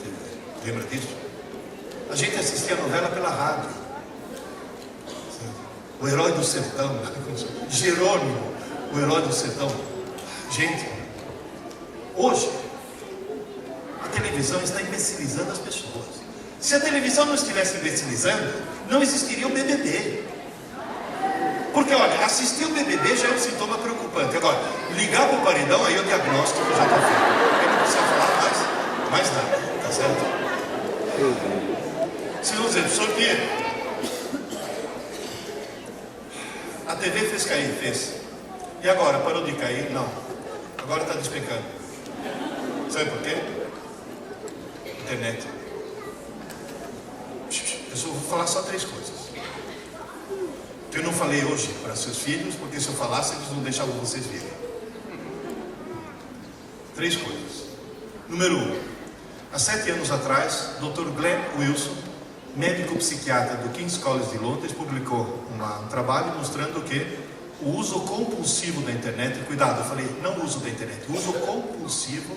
TV. Lembra disso? A gente assistia a novela pela rádio. O Herói do Sertão, Jerônimo, o Herói do Sertão. Gente, hoje, a televisão está imbecilizando as pessoas. Se a televisão não estivesse imbecilizando, não existiria o BBB. Porque, olha, assistir o BBB já é um sintoma preocupante. Agora, ligar para o paredão, aí o diagnóstico já está feito. Eu não precisa falar mais nada, tá certo? Vocês vão dizer, professor Pierre, a TV fez cair, fez. E agora, parou de cair? Não. Agora está despencando. Sabe por quê? Internet. Eu só vou falar só 3 coisas. Que eu não falei hoje para seus filhos, porque se eu falasse, eles não deixavam vocês virem. 3 coisas. Número 1. Há 7 anos atrás, Dr. Glenn Wilson, médico psiquiatra do King's College de Londres, publicou um trabalho mostrando que o uso compulsivo da internet, cuidado, eu falei não uso da internet, o uso compulsivo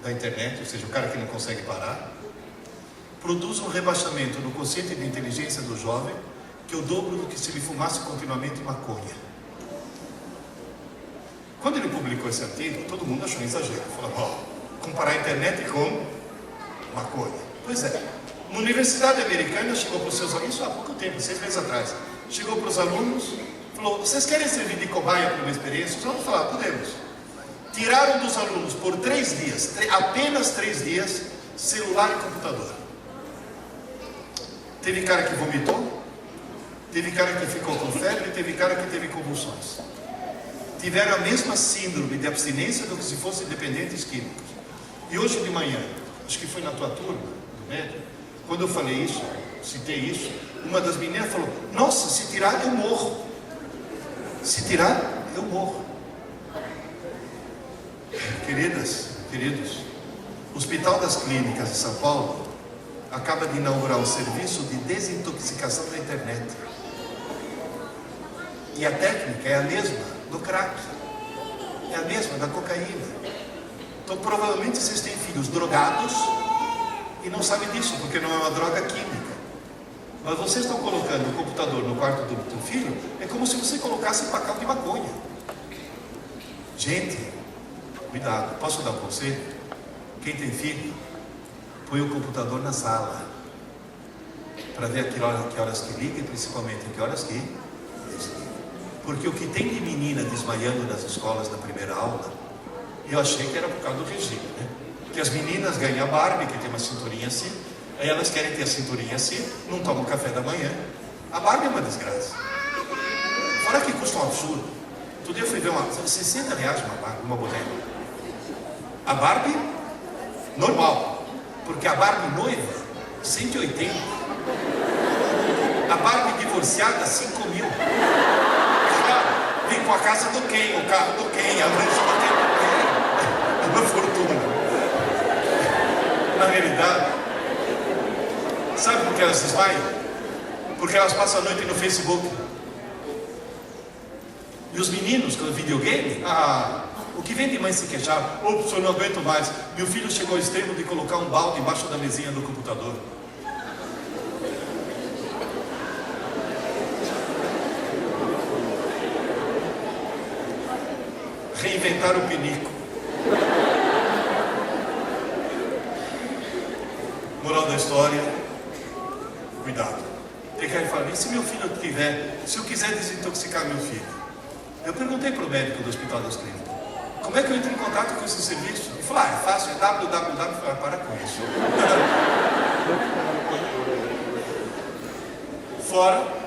da internet, ou seja, o cara que não consegue parar, produz um rebaixamento no quociente de inteligência do jovem, que é o dobro do que se ele fumasse continuamente maconha. Quando ele publicou esse artigo, todo mundo achou um exagero. Falou, comparar a internet com maconha. Pois é, uma universidade americana chegou para os seus alunos, isso há pouco tempo, 6 meses atrás, chegou para os alunos, falou, vocês querem servir de cobaia para uma experiência? Os alunos falaram, podemos. Tiraram dos alunos por 3 dias, apenas 3 dias, celular e computador. Teve cara que vomitou, teve cara que ficou com febre, teve cara que teve convulsões. Tiveram a mesma síndrome de abstinência do que se fossem dependentes químicos. E hoje de manhã, acho que foi na tua turma, do médico, quando eu falei isso, citei isso, uma das meninas falou, nossa, se tirar eu morro. Se tirar, eu morro. Queridas, queridos, o Hospital das Clínicas de São Paulo acaba de inaugurar um serviço de desintoxicação da internet. E a técnica é a mesma do crack, é a mesma da cocaína. Então provavelmente vocês têm filhos drogados e não sabem disso, porque não é uma droga química. Mas vocês estão colocando o computador no quarto do teu filho, é como se você colocasse um pacote de maconha. Gente, cuidado, posso dar um conselho? Quem tem filho, põe o computador na sala, para ver a que horas que liga e principalmente a que horas que desliga. Porque o que tem de menina desmaiando nas escolas na primeira aula, eu achei que era por causa do regime, né? Que as meninas ganham a Barbie, que tem uma cinturinha assim, aí elas querem ter a cinturinha assim, não tomam café da manhã. A Barbie é uma desgraça. Fora que custa um absurdo. Outro dia eu fui ver uma R$60 uma Barbie, uma boneca. A Barbie normal, porque a Barbie noiva 180. A Barbie divorciada 5 mil. Vem com a casa do Ken, o carro do Ken, a lancha do Ken. É uma fortuna. Na realidade, sabe por que elas desmaiam? Porque elas passam a noite no Facebook. E os meninos com o videogame, o que vem de mãe se queixar, ops, eu não aguento mais. Meu filho chegou ao extremo de colocar um balde embaixo da mesinha do computador. Reinventar o pinico. Moral da história, cuidado. Tem cara que fala, e se meu filho tiver, se eu quiser desintoxicar meu filho? Eu perguntei para o médico do Hospital das Clínicas, Como é que eu entro em contato com esse serviço? Ele falou, é fácil, é www. Eu falei, para com isso. Fora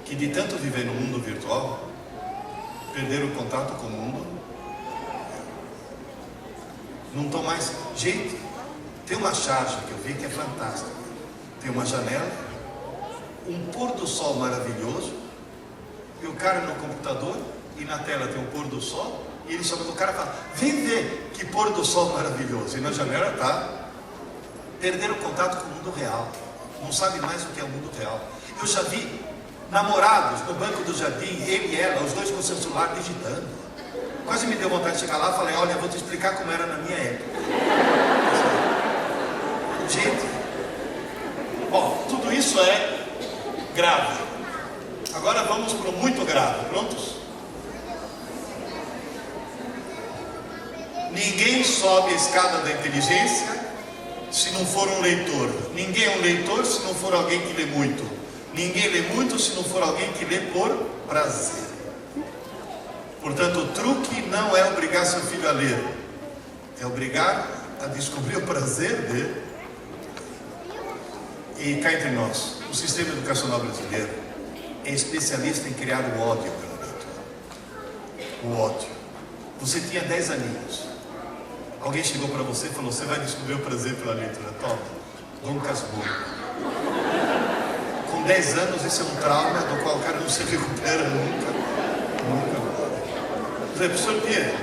que de tanto viver no mundo virtual, perderam o contato com o mundo. Não estão mais... Gente, tem uma charge que eu vi que é fantástica. Tem uma janela, um pôr do sol maravilhoso, e o cara no computador, e na tela tem um pôr do sol, e ele chama o cara e fala, vem ver que pôr do sol maravilhoso. E na janela está. Perderam o contato com o mundo real. Não sabe mais o que é o mundo real. Eu já vi namorados no banco do jardim, ele e ela, os dois com o seu celular digitando. Quase me deu vontade de chegar lá e falei, olha, eu vou te explicar como era na minha época. Gente, bom, tudo isso é grave. Agora vamos para o muito grave. Prontos? Ninguém sobe a escada da inteligência se não for um leitor. Ninguém é um leitor se não for alguém que lê muito. Ninguém lê muito se não for alguém que lê por prazer. Portanto, o truque não é obrigar seu filho a ler, é obrigar a descobrir o prazer dele. E cá entre nós, o sistema educacional brasileiro é especialista em criar o ódio pela leitura. O ódio. Você tinha 10 aninhos. Alguém chegou para você e falou, você vai descobrir o prazer pela leitura. Toma, Dom Casmurro. Com 10 anos, esse é um trauma do qual o cara não se recupera nunca. Professor Pierre,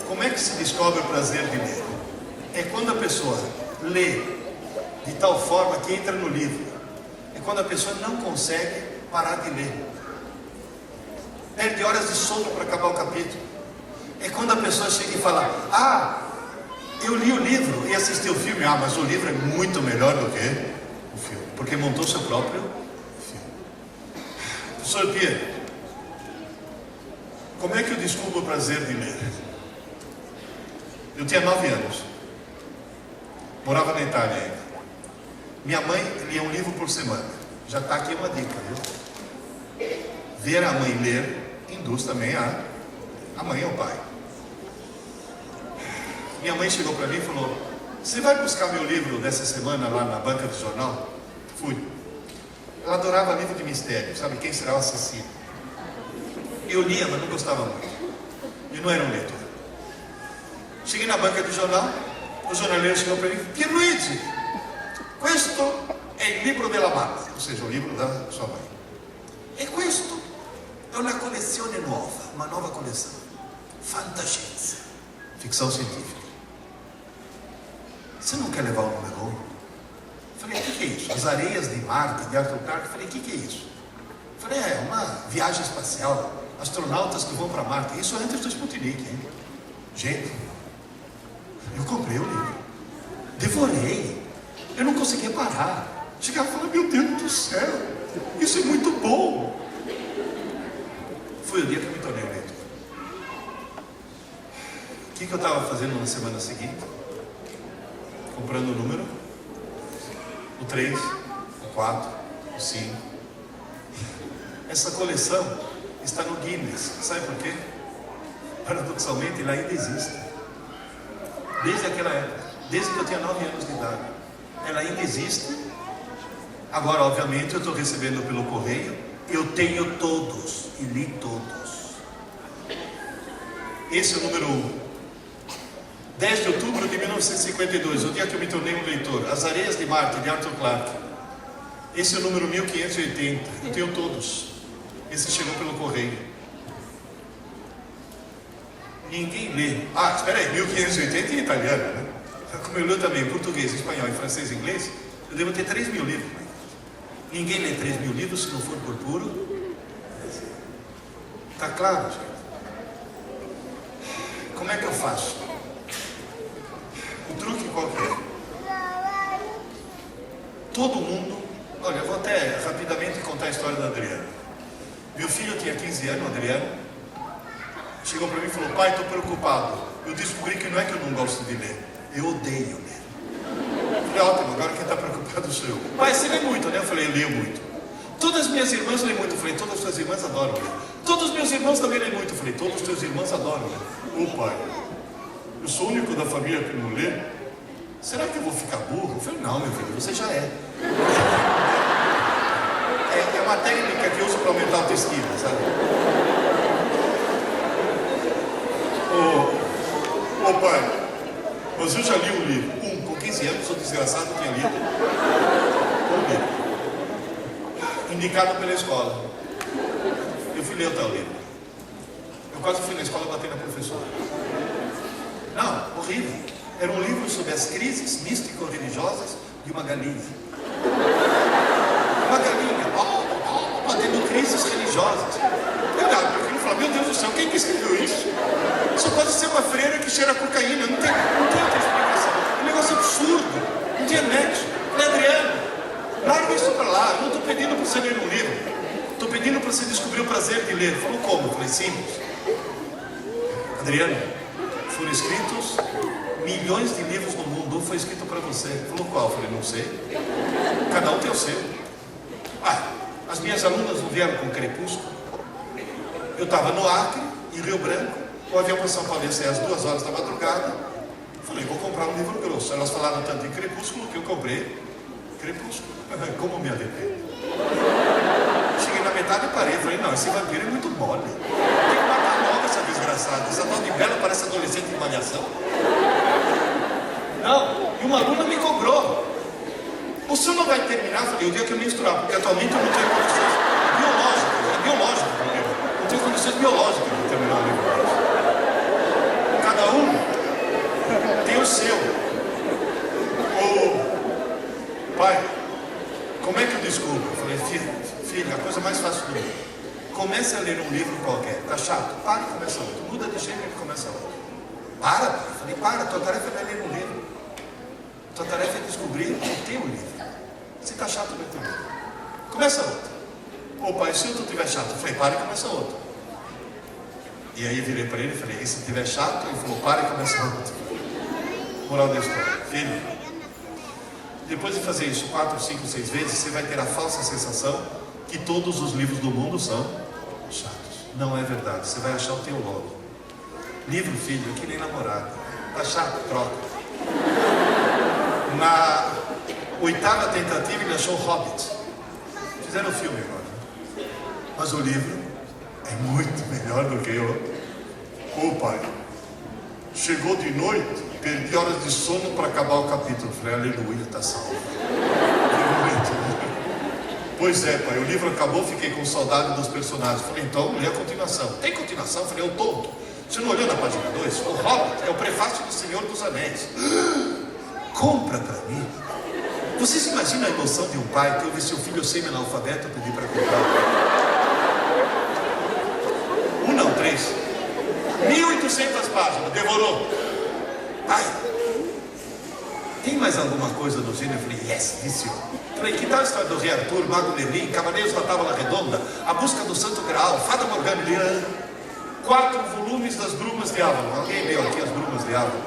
como é que se descobre o prazer de ler? É quando a pessoa lê de tal forma que entra no livro. É quando a pessoa não consegue parar de ler. Perde horas de sono para acabar o capítulo. É quando a pessoa chega e fala, eu li o livro e assisti o filme. Mas o livro é muito melhor do que o filme, porque montou seu próprio filme. Professor Pierre, como é que eu descubro o prazer de ler? Eu tinha 9 anos. Morava na Itália ainda. Minha mãe lia um livro por semana. Já está aqui uma dica, viu? Ver a mãe ler induz também a mãe ou o pai. Minha mãe chegou para mim e falou, você vai buscar meu livro dessa semana lá na banca do jornal? Fui. Ela adorava livro de mistério, sabe? Quem será o assassino? Eu lia, mas não gostava muito. E não era um leitor. Cheguei na banca do jornal, o jornaleiro chegou para mim, Pierluigi, questo è il libro della madre, ou seja, o livro da sua mãe. E questo è una collezione nuova, uma nova coleção. Fantascienza, ficção científica. Você não quer levar o número 1? Falei, o que é isso? As Areias de Marte, de Arthur Clarke. Falei, o que é isso? Falei, é uma viagem espacial, astronautas que vão para Marte. Isso antes do Sputnik, hein? Gente, eu comprei o livro, devorei, eu não conseguia parar. Chegava e falava, meu Deus do céu, isso é muito bom. Foi o dia que eu me tornei leitor. O que eu estava fazendo na semana seguinte? Comprando o número, o 3, o 4, o 5. Essa coleção está no Guinness. Sabe por quê? Paradoxalmente, ela ainda existe. Desde aquela época, desde que eu tinha 9 anos de idade. Ela ainda existe. Agora, obviamente, eu estou recebendo pelo correio. Eu tenho todos e li todos. Esse é o número 1. 10 de outubro de 1952, o dia que eu me tornei um leitor. As Areias de Marte, de Arthur Clarke. Esse é o número 1580. Eu tenho todos. Esse chegou pelo correio. Ninguém lê. Espera aí, 1580 em italiano, né? Como eu leio também português, espanhol, inglês e inglês, eu devo ter 3.000 livros. Ninguém lê 3.000 livros se não for por puro. Tá claro, gente? Como é que eu faço? O truque qual que é? Todo mundo... Olha, eu vou até rapidamente contar a história da Adriana. Meu filho tinha 15 anos, Adriano. Chegou para mim e falou, pai, estou preocupado. Eu descobri que não é que eu não gosto de ler. Eu odeio ler. Eu falei, ótimo, agora quem está preocupado sou eu. Pai, você lê muito, né? Eu falei, eu leio muito. Todas as minhas irmãs leem muito. Eu falei, todas as suas irmãs adoram ler. Todos os meus irmãos também lêem muito. Eu falei, todos os teus irmãos adoram, né? Ô pai, eu sou o único da família que não lê. Será que eu vou ficar burro? Eu falei, não, meu filho, você já é. É uma técnica que eu uso para aumentar a autoestima, sabe? Ô pai, mas eu já li um livro. Com 15 anos, sou desgraçado, tinha lido um livro. Indicado pela escola. Eu fui ler o tal livro. Eu quase fui na escola bater na professora. Não, horrível. Era um livro sobre as crises místico-religiosas de uma galinha. Uma galinha, batendo crises religiosas. Eu olhava para aquilo e falava, meu Deus do céu, quem que escreveu isso? Isso pode ser uma freira que cheira cocaína, não tem outra explicação. É um negócio absurdo, não tinha nexo. Falei, Adriano, larga isso para lá, eu não estou pedindo para você ler um livro. Estou pedindo para você descobrir o prazer de ler. Falou, como? Eu falei, simples. Adriano, foram escritos milhões de livros no mundo, um foi escrito para você. Falou, qual? Eu falei, não sei. Cada um tem o seu. As minhas alunas não vieram com Crepúsculo. Eu estava no Acre, em Rio Branco, o avião para São Paulo ia sair às 2 horas da madrugada. Falei, vou comprar um livro grosso. Elas falaram tanto em Crepúsculo que eu comprei Crepúsculo. Como me arrependo. Cheguei na metade e parei. Falei, não, esse vampiro é muito mole. Tem que matar logo essa desgraçada. Essa tal de Bela parece adolescente de malhação. Não, e uma aluna me cobrou. O senhor não vai terminar? Eu falei, o dia que eu misturar, porque atualmente eu não tenho condições biológicas, não tenho condições biológicas de terminar o livro. Cada um tem o seu. Pai, como é que eu descubro? Eu falei, filha, a coisa mais fácil do mundo. Comece a ler um livro qualquer. Tá chato? Para e começa outro. Muda de gênero e começa outro. Para, pai. Eu falei, para, tua tarefa não é ler um livro. Tua tarefa é descobrir o teu livro. Se tá chato, vai ter um livro. Começa outro. Pai, se outro estiver chato, eu falei, para e começa outro. E aí eu virei para ele e falei, e se estiver chato? Ele falou, para e começa outro. Moral da história. Filho, depois de fazer isso 4, 5, 6 vezes, você vai ter a falsa sensação que todos os livros do mundo são chatos. Não é verdade, você vai achar o teu logo. Livro, filho, é que nem namorado. Tá chato, troca. Na 8ª tentativa ele achou o Hobbit. Fizeram o filme agora. Mas o livro é muito melhor do que eu. Pai, chegou de noite, perdi horas de sono para acabar o capítulo. Falei, aleluia, está salvo. Pois é, pai, o livro acabou, fiquei com saudade dos personagens. Falei, então lê a continuação. Tem continuação? Falei, eu tonto. Você não olhou na página 2? O Hobbit é o prefácio do Senhor dos Anéis. Compra para mim. Vocês imaginam a emoção de um pai que ouve seu filho semi-analfabeto pedir para comprar? 3. 1.800 páginas, devorou. Pai, tem mais alguma coisa do gênero? Eu falei, yes, viciou. Falei, que tal a história do Rei Arthur, Mago Merlin, Cavaleiros da Tábua Redonda, A Busca do Santo Graal, Fada Morgana, 4 volumes das Brumas de Avalon. Alguém leu aqui as Brumas de Avalon?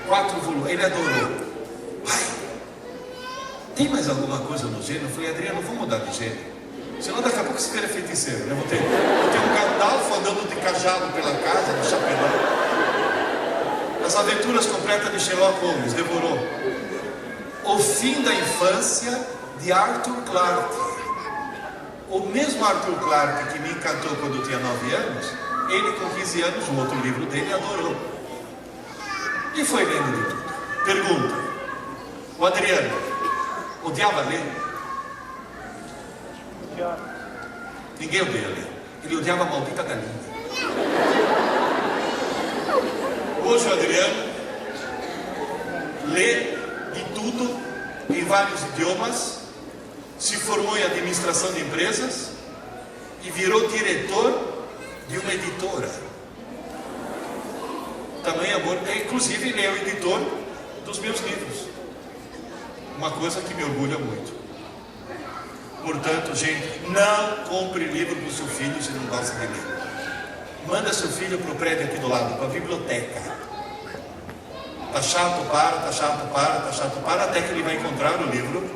4 volumes, ele adorou. Pai, tem mais alguma coisa no gênero? Eu falei, Adriano, vamos mudar de gênero. Senão daqui a pouco você vira feiticeiro, né? Vou ter um Gandalf andando de cajado pela casa, no chapelão. As aventuras completas de Sherlock Holmes, devorou. O Fim da Infância, de Arthur Clarke. O mesmo Arthur Clarke que me encantou quando eu tinha 9 anos, ele com 15 anos, um outro livro dele, adorou. E foi lendo de tudo. Pergunta, o Adriano odiava ler? Ninguém odeia ler. Ele odiava a maldita galinha. Hoje o Adriano lê de tudo, em vários idiomas, se formou em administração de empresas e virou diretor de uma editora. Tamanho amor. Inclusive ele é o editor dos meus livros. Uma coisa que me orgulha muito. Portanto, gente, não compre livro para o seu filho se não gosta de ler. Manda seu filho para o prédio aqui do lado, para a biblioteca. Tá chato, para, tá chato, para, tá chato, para, até que ele vai encontrar o livro.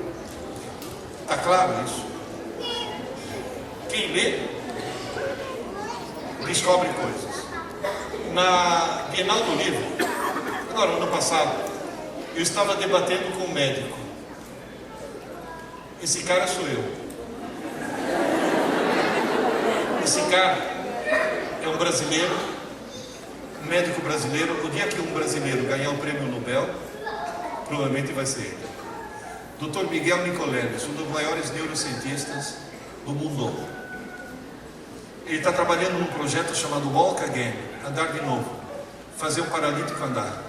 Tá claro isso? Quem lê descobre coisas. Na Bienal do Livro, agora, ano passado, eu estava debatendo com um médico. Esse cara sou eu. Esse cara é um brasileiro, um médico brasileiro. O dia que um brasileiro ganhar o prêmio Nobel, provavelmente vai ser ele. Dr. Miguel Nicoleles, um dos maiores neurocientistas do mundo. Ele está trabalhando num projeto chamado Walk Again, andar de novo, fazer um paralítico andar.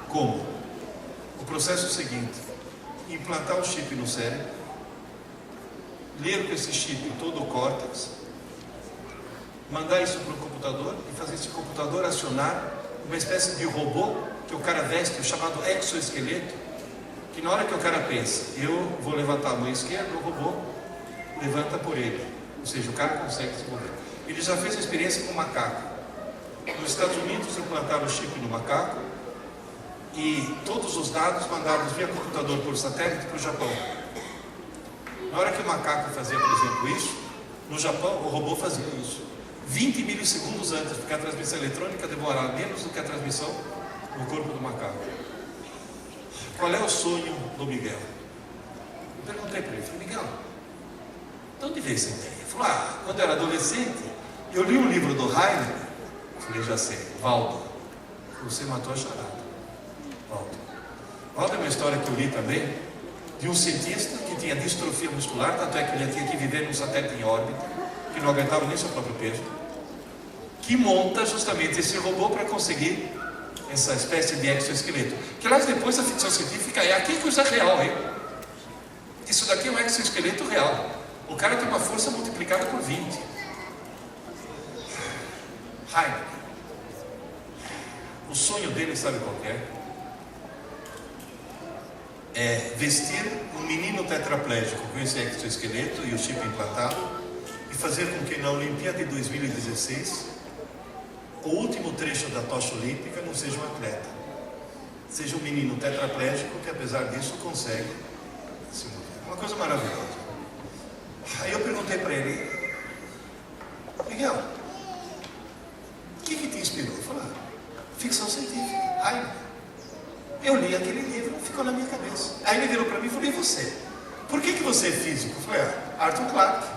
Como? O processo é o seguinte: implantar um chip no cérebro, ler com esse chip todo o córtex, mandar isso para o computador e fazer esse computador acionar uma espécie de robô que o cara veste, o chamado exoesqueleto, que na hora que o cara pensa, eu vou levantar a mão esquerda, o robô levanta por ele. Ou seja, o cara consegue se mover. Ele já fez a experiência com macaco. Nos Estados Unidos implantaram o chip no macaco e todos os dados mandados via computador por satélite para o Japão. Na hora que o macaco fazia, por exemplo, isso, no Japão o robô fazia isso 20 milissegundos antes, porque a transmissão eletrônica demorava menos do que a transmissão no corpo do macaco. Qual é o sonho do Miguel? Eu perguntei para ele, falei, Miguel, de onde veio essa ideia? Ele falou, quando eu era adolescente, eu li um livro do Heine. Eu falei, já sei, Waldo, você matou a charada. Waldo é uma história que eu li também, de um cientista que tinha distrofia muscular, tanto é que ele tinha que viver num satélite em órbita, que não aguentava nem seu próprio peso, que monta justamente esse robô para conseguir essa espécie de exoesqueleto. Que aliás, depois a ficção científica é aqui coisa real, hein? Isso daqui é um exoesqueleto real. O cara tem uma força multiplicada por 20. Heine. O sonho dele, sabe qual é? É vestir um menino tetraplégico com esse exoesqueleto e o chip implantado e fazer com que na Olimpíada de 2016 o último trecho da tocha olímpica não seja um atleta, seja um menino tetraplégico que apesar disso consegue se mover. Uma coisa maravilhosa. Aí eu perguntei para ele, Miguel, o que te inspirou? Ele falou, ficção científica. Aí eu li aquele livro, ficou na minha cabeça. Aí ele virou para mim e falou, e você? Por que você é físico? Eu falei, Arthur Clarke.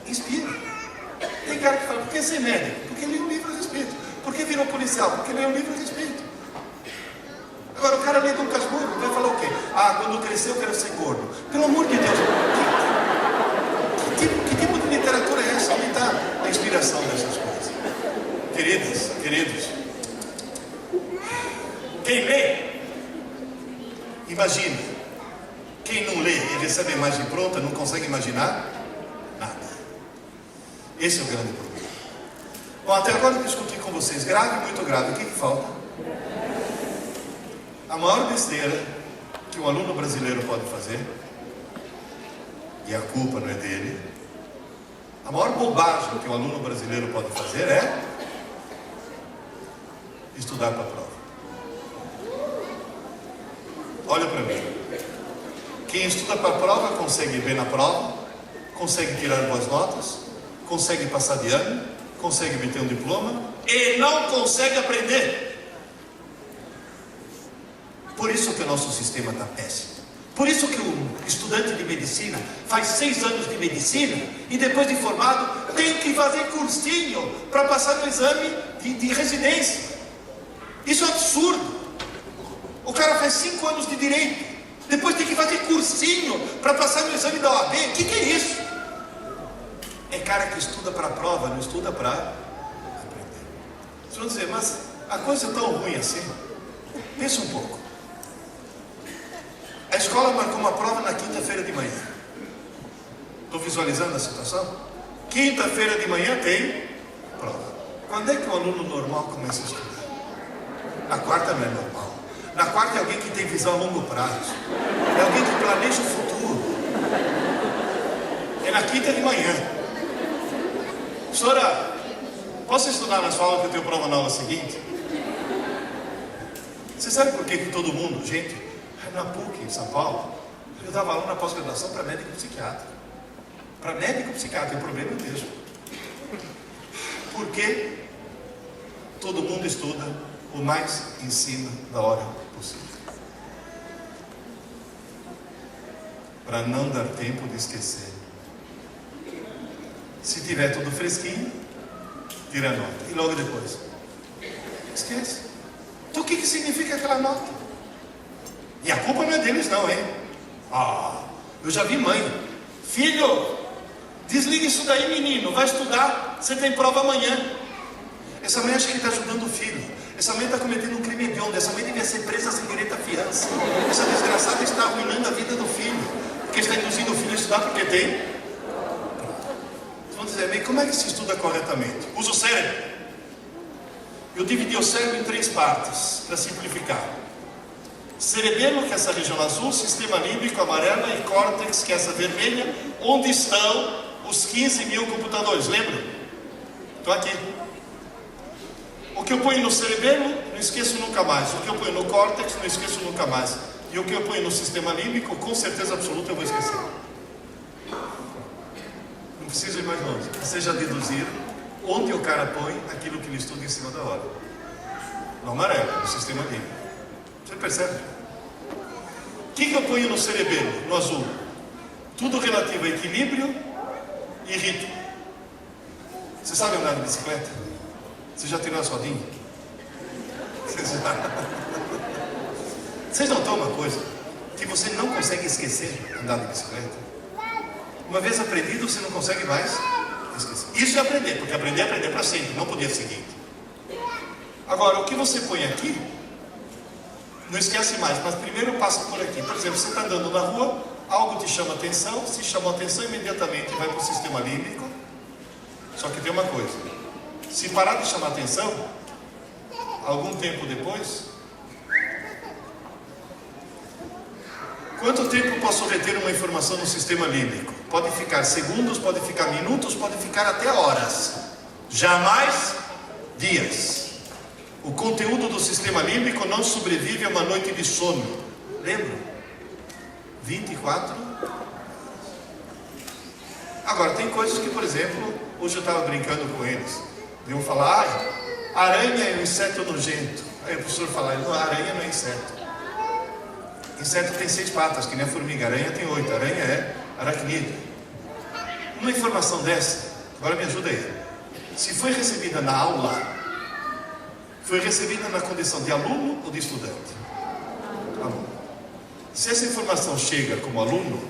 Inspira. Tem cara que fala, por que ser médico? Porque lê um livro a respeito. Por que virou policial? Porque lê um livro a respeito. Agora o cara lê Dom Casmurro, vai falar o quê? Quando crescer eu quero ser gordo. Pelo amor de Deus, que tipo de literatura é essa? Onde está a inspiração dessas coisas? Queridos, quem lê, imagina. Quem não lê e recebe a imagem pronta, não consegue imaginar nada. Esse é o grande problema. Bom, até agora eu discuti com vocês, grave, muito grave. O que falta? A maior besteira que um aluno brasileiro pode fazer, e a culpa não é dele, a maior bobagem que um aluno brasileiro pode fazer é estudar para a prova. Olha para mim. Quem estuda para a prova consegue ir bem na prova, consegue tirar boas notas, consegue passar de ano, consegue obter um diploma e não consegue aprender. Por isso que o nosso sistema está péssimo. Por isso que o estudante de medicina faz 6 anos de medicina e depois de formado tem que fazer cursinho para passar no exame de residência. Isso é absurdo. O cara faz 5 anos de direito, depois tem que fazer cursinho para passar no exame da OAB. O que é isso? É cara que estuda para a prova, não estuda para aprender. Vocês vão dizer, mas a coisa é tão ruim assim? Pensa um pouco. A escola marcou uma prova na quinta-feira de manhã. Estou visualizando a situação? Quinta-feira de manhã tem prova. Quando é que o aluno normal começa a estudar? Na quarta não é normal. Na quarta é alguém que tem visão a longo prazo. É alguém que planeja o futuro. É na quinta de manhã. Senhora, posso estudar na sua aula que eu tenho prova na aula seguinte? Você sabe por que todo mundo, gente, na PUC, em São Paulo, eu dava aula na pós-graduação para médico psiquiatra. Para médico psiquiatra, o problema é mesmo. por que todo mundo estuda o mais em cima da hora possível? Para não dar tempo de esquecer. Se tiver tudo fresquinho, tira a nota. E logo depois, esquece. Então o que significa aquela nota? E a culpa não é deles não, hein? Eu já vi mãe. Filho, desliga isso daí, menino. Vai estudar, você tem prova amanhã. Essa mãe acha que está ajudando o filho. Essa mãe está cometendo um crime hediondo. Essa mãe devia ser presa sem direito à fiança. Essa desgraçada está arruinando a vida do filho. Porque está induzindo o filho a estudar porque tem. Vamos dizer, bem, como é que se estuda corretamente? Usa o cérebro. Eu dividi o cérebro em 3 partes, para simplificar. Cerebelo, que é essa região azul, sistema límbico, amarela, e córtex, que é essa vermelha, onde estão os 15 mil computadores, lembram? Estão aqui. O que eu ponho no cerebelo, não esqueço nunca mais. O que eu ponho no córtex, não esqueço nunca mais. E o que eu ponho no sistema límbico, com certeza absoluta eu vou esquecer. Não precisa ir mais longe. Vocês já deduziram onde o cara põe aquilo que ele estuda em cima da hora. No amarelo, no sistema límbico. Você percebe? O que eu ponho no cerebelo, no azul? Tudo relativo a equilíbrio e ritmo. Você sabe andar de bicicleta? Você já tirou a rodinha? Vocês notam uma coisa? Que você não consegue esquecer andar de bicicleta. Uma vez aprendido, você não consegue mais esquecer. Isso é aprender, porque aprender é aprender para sempre, não podia seguir. Agora, o que você põe aqui, não esquece mais, mas primeiro passa por aqui. Por exemplo, você está andando na rua, algo te chama atenção, se chamou atenção, imediatamente vai para o sistema límbico. Só que tem uma coisa, se parar de chamar atenção, algum tempo depois, quanto tempo eu posso reter uma informação no sistema límbico? Pode ficar segundos, pode ficar minutos, pode ficar até horas. Jamais dias. O conteúdo do sistema límbico não sobrevive a uma noite de sono. Lembra? 24. Agora, tem coisas que, por exemplo, hoje eu estava brincando com eles. Iam falar, aranha é um inseto nojento. Aí o professor fala, não, aranha não é inseto. Inseto tem 6 patas, que nem a formiga. Aranha tem 8. Aranha é aracnídeo. Uma informação dessa, agora me ajuda aí. Se foi recebida na aula, foi recebida na condição de aluno ou de estudante? Aluno. Se essa informação chega como aluno,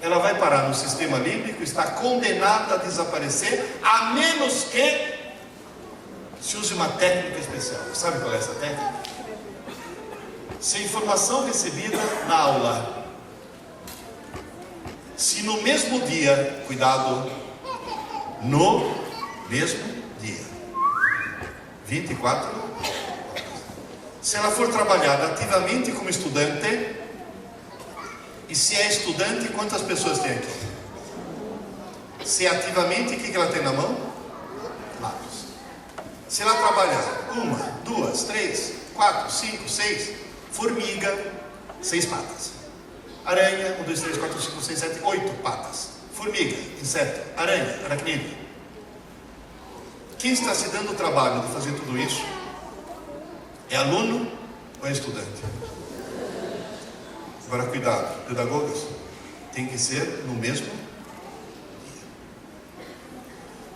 ela vai parar no sistema límbico, está condenada a desaparecer, a menos que se use uma técnica especial. Sabe qual é essa técnica? Se a informação recebida na aula, se no mesmo dia, cuidado, no mesmo dia, 24 horas, se ela for trabalhada ativamente como estudante, e se é estudante, quantas pessoas tem aqui? Se é ativamente, o que ela tem na mão? Lápis. Se ela trabalhar 1, 2, 3, 4, 5, 6, formiga, 6 patas. Aranha, 1, 2, 3, 4, 5, 6, 7, 8 patas. Formiga, inseto, aranha, aracnídeo. Quem está se dando o trabalho de fazer tudo isso? É aluno ou é estudante? Agora cuidado, pedagogas, tem que ser no mesmo dia.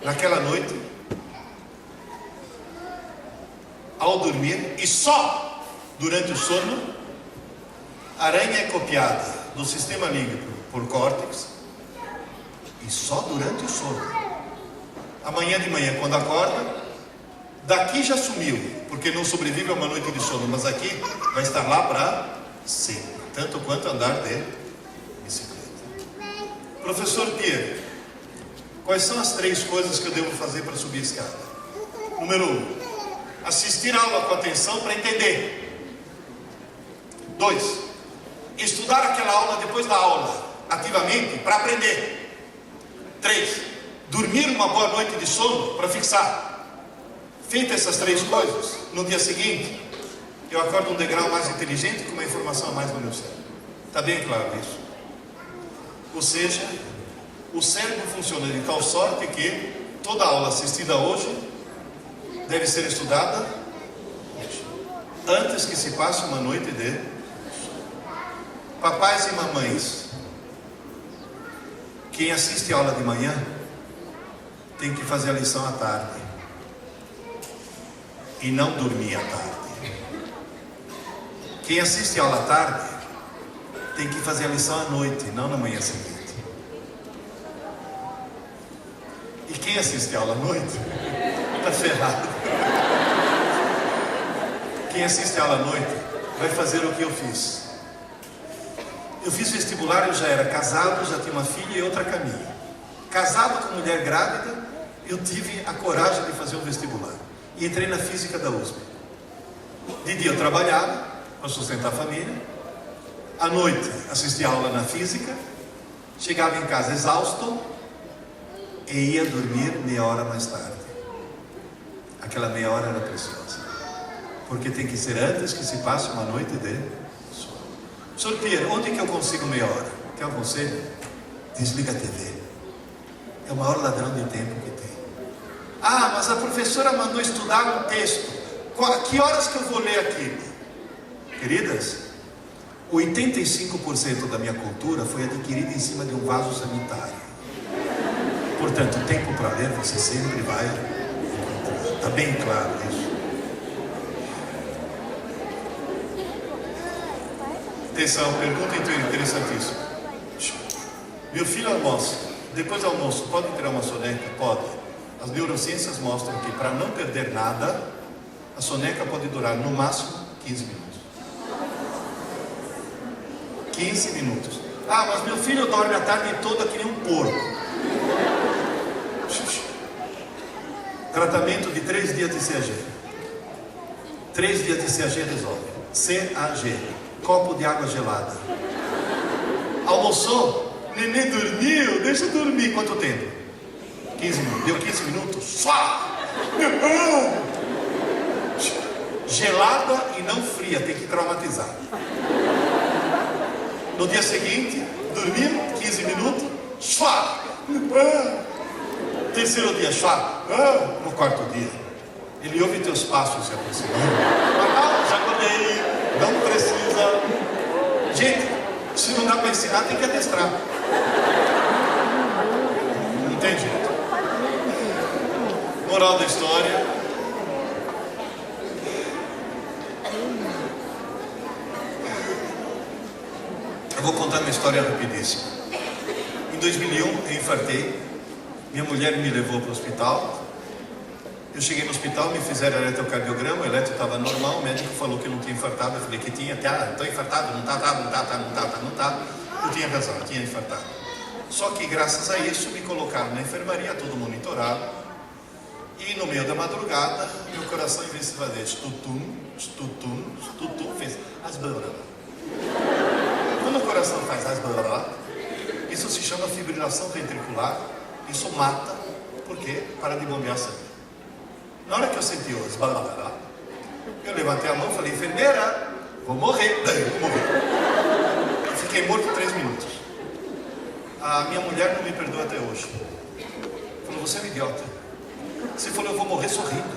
Naquela noite, ao dormir, e só durante o sono, a aranha é copiada do sistema límbico por córtex, e só durante o sono. Amanhã de manhã, quando acorda, daqui já sumiu, porque não sobrevive a uma noite de sono, mas aqui vai estar lá para sempre, tanto quanto andar de bicicleta. Professor Pierre, quais são as 3 coisas que eu devo fazer para subir a escada? Número 1, assistir a aula com atenção para entender. 2, estudar aquela aula depois da aula, ativamente, para aprender. 3, dormir uma boa noite de sono para fixar. Feitas essas 3 coisas, no dia seguinte, eu acordo um degrau mais inteligente com uma informação a mais no meu cérebro. Está bem claro isso? Ou seja, o cérebro funciona de tal sorte que toda aula assistida hoje deve ser estudada hoje, antes que se passe uma noite de... Papais e mamães, quem assiste a aula de manhã tem que fazer a lição à tarde e não dormir à tarde. Quem assiste a aula à tarde tem que fazer a lição à noite, não na manhã seguinte. E quem assiste a aula à noite está ferrado. Quem assiste a aula à noite vai fazer o que eu fiz. Eu fiz vestibular, eu já era casado, já tinha uma filha e outra a caminho. Casado com mulher grávida, eu tive a coragem de fazer um vestibular. E entrei na física da USP. De dia eu trabalhava para sustentar a família. À noite assistia aula na física. Chegava em casa exausto e ia dormir meia hora mais tarde. Aquela meia hora era preciosa, porque tem que ser antes que se passe uma noite de... Senhor Pierre, onde que eu consigo meia hora? Quer um conselho? Desliga a TV. É o maior ladrão de tempo que tem. Ah, mas a professora mandou estudar um texto. Que horas que eu vou ler aquilo? Queridas, 85% da minha cultura foi adquirida em cima de um vaso sanitário. Portanto, tempo para ler você sempre vai encontrar. Está bem claro isso. Atenção, pergunta interessantíssima. Meu filho almoça. Depois do almoço, pode tirar uma soneca? Pode. As neurociências mostram que para não perder nada, a soneca pode durar no máximo 15 minutos. 15 minutos. Ah, mas meu filho dorme a tarde toda que nem um porco. Tratamento de 3 dias de CAG. 3 dias de CAG resolve. CAG. Copo de água gelada. Almoçou? Neném dormiu? Deixa eu dormir. Quanto tempo? 15 minutos. Deu 15 minutos? Só! Gelada e não fria. Tem que traumatizar. No dia seguinte, dormiu 15 minutos? Só! Terceiro dia, só! No quarto dia, ele ouve teus passos se aproximando. Já acordei. Não precisa. Gente, se não dá para ensinar, tem que adestrar. Não tem jeito. Moral da história. Eu vou contar uma história rapidíssima. Em 2001, eu infartei. Minha mulher me levou para o hospital. Eu cheguei no hospital, me fizeram eletrocardiograma, o eletro estava normal, o médico falou que não tinha infartado, eu falei que tinha, estou infartado, não está. Eu tinha razão, eu tinha infartado. Só que graças a isso me colocaram na enfermaria, tudo monitorado, e no meio da madrugada, meu coração, em vez de fazer estutum, fez asbara. Quando o coração faz asbara, isso se chama fibrilação ventricular, isso mata, porque para de bombear sangue. Na hora que eu senti o esbalalá, eu levantei a mão e falei, enfermeira, vou morrer. Daí eu vou morrer. Eu fiquei morto 3 minutos. A minha mulher não me perdoa até hoje. Falou, você é um idiota. Você falou, eu vou morrer sorrindo.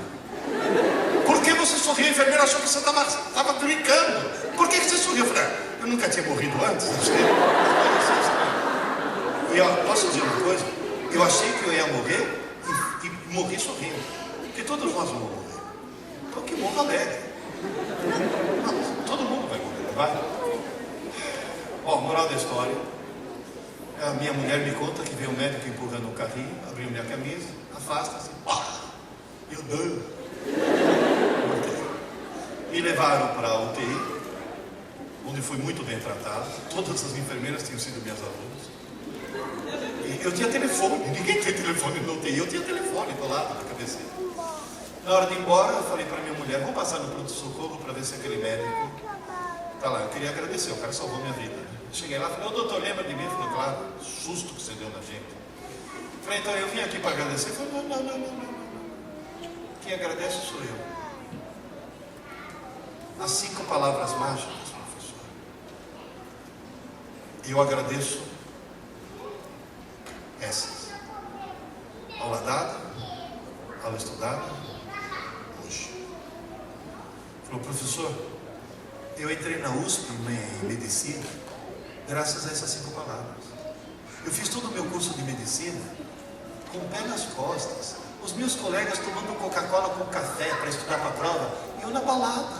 Por que você sorriu? A enfermeira achou que você estava brincando. Por que você sorriu? Eu falei, eu nunca tinha morrido antes. E eu posso dizer uma coisa? Eu achei que eu ia morrer e morri sorrindo. Porque todos nós vamos morrer. Então que morra alegre. Todo mundo vai morrer, não vai? Ó, moral da história. A minha mulher me conta que veio um médico empurrando um carrinho, abriu minha camisa, afasta-se. Eu dou. Me levaram para a UTI, onde fui muito bem tratado. Todas as enfermeiras tinham sido minhas alunas. E eu tinha telefone, ninguém tem telefone na UTI. Eu tinha telefone do lado da cabeceira. Na hora de ir embora, eu falei para minha mulher, vamos passar no pronto-socorro para ver se aquele médico está lá. Eu queria agradecer, o cara salvou minha vida. Cheguei lá e falei, ô doutor, lembra de mim? Ele falou, claro, susto que você deu na gente. Falei, então eu vim aqui para agradecer. Ele falou, não. Quem agradece sou eu. As 5 palavras mágicas, professor. Eu agradeço essas. Aula dada. aula estudada, hoje. Falou, professor, eu entrei na USP em medicina graças a essas 5 palavras. Eu fiz todo o meu curso de medicina com o pé nas costas. Os meus colegas tomando Coca-Cola com café para estudar para a prova, e eu na balada.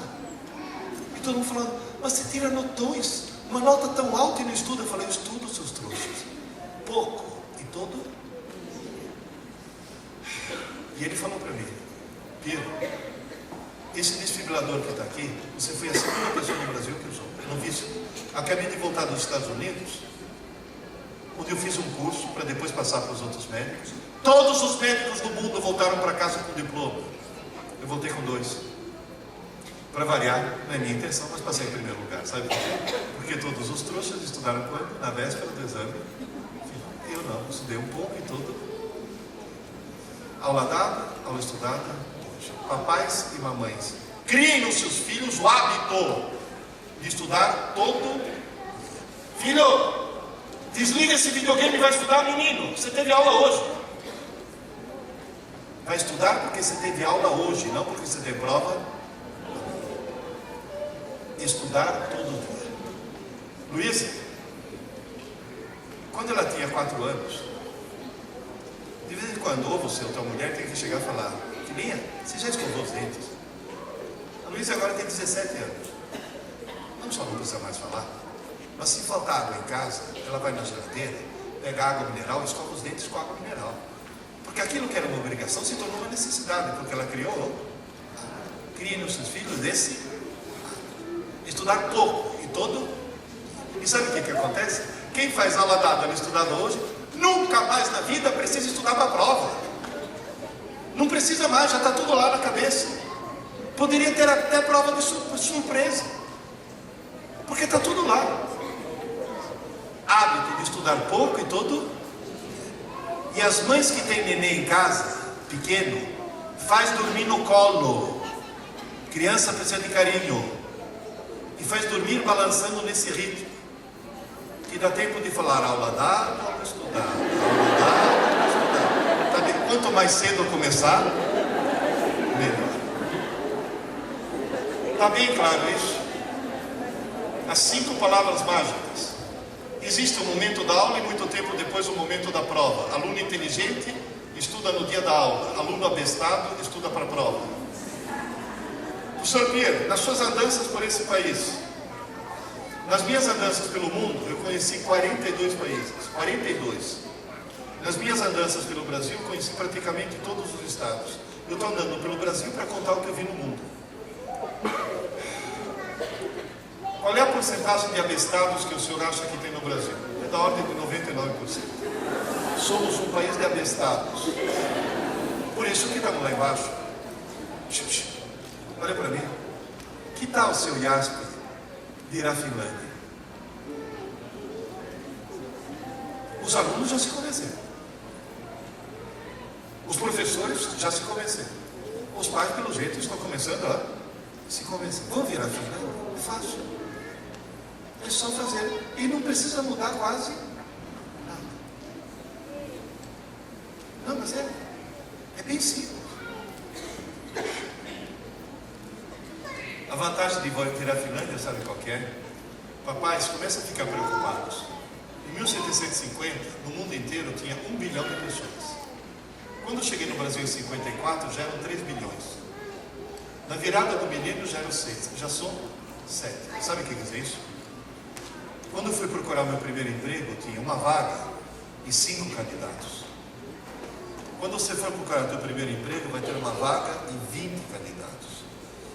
E todo mundo falando, mas você tira notões, uma nota tão alta e não estuda. Eu falei, eu estudo, seus trouxas, pouco e todo. E ele falou para mim, Piero, esse desfibrilador que está aqui, você foi a segunda pessoa no Brasil que usou. Eu não vi isso. Acabei de voltar dos Estados Unidos, onde eu fiz um curso para depois passar para os outros médicos. Todos os médicos do mundo voltaram para casa com diploma. Eu voltei com 2. Para variar, não é minha intenção, mas passei em primeiro lugar. Sabe por quê? Porque todos os trouxas estudaram quando? Na véspera do exame. Eu não, estudei um pouco e tudo. Aula dada, aula estudada. Papais e mamães, criem nos seus filhos o hábito de estudar todo. Filho, desliga esse videogame e vai estudar, menino. Você teve aula hoje. Vai estudar porque você teve aula hoje, não porque você tem prova. Estudar todo dia. Luísa, quando ela tinha 4 anos, de vez em quando, ou você ou tua mulher tem que chegar e falar, filhinha, você já escovou os dentes? A Luísa agora tem 17 anos. Não só não precisa mais falar, mas se faltar água em casa, ela vai na geladeira, pega água mineral e escova os dentes com água mineral. Porque aquilo que era uma obrigação se tornou uma necessidade, porque ela criou. Cria nos seus filhos desse. Estudar pouco e todo. E sabe o que acontece? Quem faz aula dada e estudada hoje, nunca mais na vida precisa estudar para a prova. Não precisa mais, já está tudo lá na cabeça. Poderia ter até prova de surpresa, porque está tudo lá. Hábito de estudar pouco e todo. E as mães que têm neném em casa, pequeno, faz dormir no colo. Criança precisa de carinho. E faz dormir balançando nesse ritmo. Que dá tempo de falar aula dada, aula estudada, aula dada, aula estudada. Tá bem? Quanto mais cedo eu começar, melhor. Está bem claro isso? As 5 palavras mágicas. Existe o momento da aula e muito tempo depois o momento da prova. Aluno inteligente estuda no dia da aula. Aluno abestado estuda para a prova. Professor Piero, nas suas andanças por esse país, nas minhas andanças pelo mundo, eu conheci 42 países. 42. Nas minhas andanças pelo Brasil, eu conheci praticamente todos os estados. Eu estou andando pelo Brasil para contar o que eu vi no mundo. Qual é a porcentagem de abestados que o senhor acha que tem no Brasil? É da ordem de 99%. Somos um país de abestados. Por isso que estamos lá embaixo. Olha para mim. Que tal o seu Jasper de ir à Finlândia? Os alunos já se convenceram. Os professores já se convenceram. Os pais, pelo jeito, estão começando a se convencer. Vão vir à Finlândia? É fácil. É só fazer. E não precisa mudar quase nada. Não, mas é bem simples. A vantagem de vir à Finlândia, sabe qual que é? Papais, começam a ficar preocupados. Em 1750, no mundo inteiro, tinha 1 bilhão de pessoas. Quando eu cheguei no Brasil em 54, já eram 3 bilhões. Na virada do milênio já eram 6. Já são 7. Sabe o que quer dizer isso? Quando eu fui procurar meu primeiro emprego, tinha uma vaga e 5 candidatos. Quando você for procurar o seu primeiro emprego, vai ter uma vaga e 20 candidatos.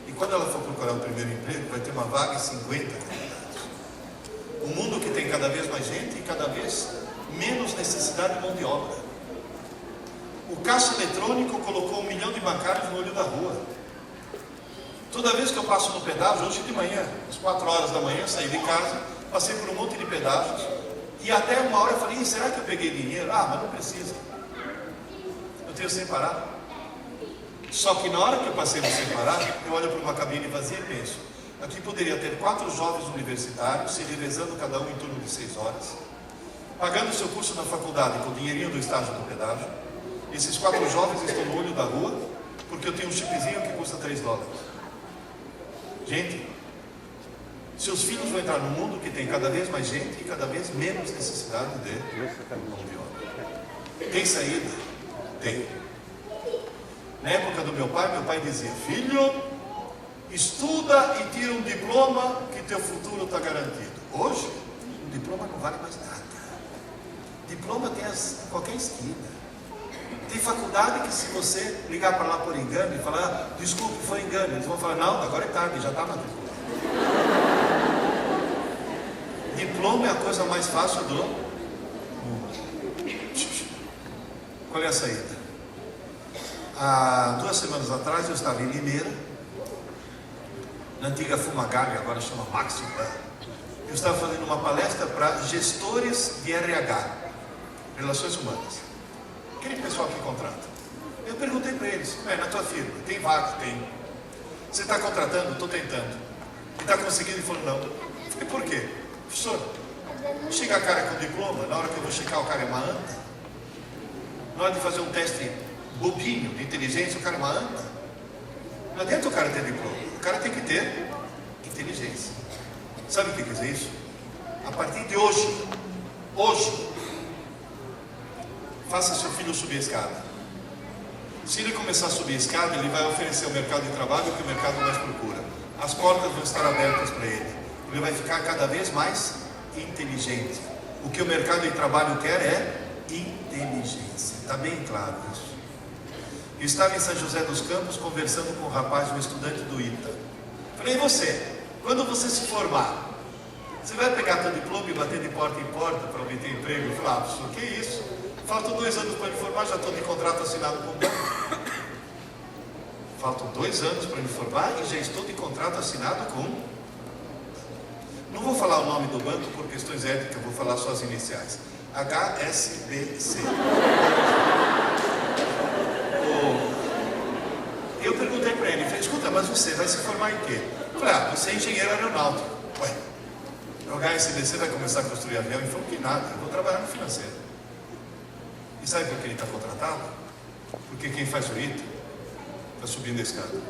E quando ela for procurar o primeiro emprego, vai ter uma vaga e 50 candidatos. Um mundo que tem cada vez mais gente e cada vez menos necessidade de mão de obra. O caixa eletrônico colocou 1 milhão de bancários no olho da rua. Toda vez que eu passo no pedágio, hoje de manhã, às 4 horas da manhã, saí de casa, passei por um monte de pedágios, e até uma hora eu falei, será que eu peguei dinheiro? Ah, mas não precisa. Eu tenho sem parar. Só que na hora que eu passei no sem parar, eu olho para uma cabine vazia e penso, aqui poderia ter 4 jovens universitários, se revezando cada um em torno de 6 horas, pagando seu curso na faculdade com o dinheirinho do estágio do pedágio. Esses 4 jovens estão no olho da rua porque eu tenho um chipzinho que custa $3. Gente, seus filhos vão entrar num mundo que tem cada vez mais gente e cada vez menos necessidade de mão de obra. Tem saída? Tem. Na época do meu pai dizia: filho, estuda e tira um diploma que teu futuro está garantido. Hoje, o diploma não vale mais nada. Diploma tem em qualquer esquina. Tem faculdade que, se você ligar para lá por engano e falar: desculpe, foi engano, eles vão falar: não, agora é tarde, já está matriculado. Diploma é a coisa mais fácil do mundo. Qual é a saída? Há 2 semanas atrás eu estava em Limeira, na antiga Fumagalli, agora chama Maximo. Eu estava fazendo uma palestra para gestores de RH, Relações Humanas, aquele pessoal que contrata. Eu perguntei para eles: na tua firma, tem vaga? Tem. Você está contratando? Estou tentando. E está conseguindo? Ele falou: não. Eu falei: por quê? Professor, chega a cara com diploma, na hora que eu vou checar o cara é uma anta. Na hora de fazer um teste bobinho de inteligência, o cara é uma anta. Não adianta o cara ter diploma, o cara tem que ter inteligência. Sabe o que quer dizer isso? A partir de hoje, faça seu filho subir a escada. Se ele começar a subir a escada, ele vai oferecer ao mercado de trabalho o que o mercado mais procura. As portas vão estar abertas para ele. Ele vai ficar cada vez mais inteligente. O que o mercado de trabalho quer é inteligência. Está bem claro isso. Eu estava em São José dos Campos conversando com um rapaz, um estudante do ITA. Falei: e você? Quando você se formar, você vai pegar teu diploma e bater de porta em porta para obter emprego? Eu falei: professor, que isso? Faltam 2 anos para me formar, já estou de contrato assinado com o banco. Faltam 2 anos para me formar e já estou de contrato assinado com... Não vou falar o nome do banco por questões éticas, vou falar só as iniciais. HSBC. Eu perguntei para ele, falei: escuta, mas você vai se formar em quê? Eu falei: você é engenheiro aeronáutico. Ué, o HSBC vai começar a construir avião? Ele falou: que nada, eu vou trabalhar no financeiro. E sabe por que ele está contratado? Porque quem faz o ITA está subindo a escada.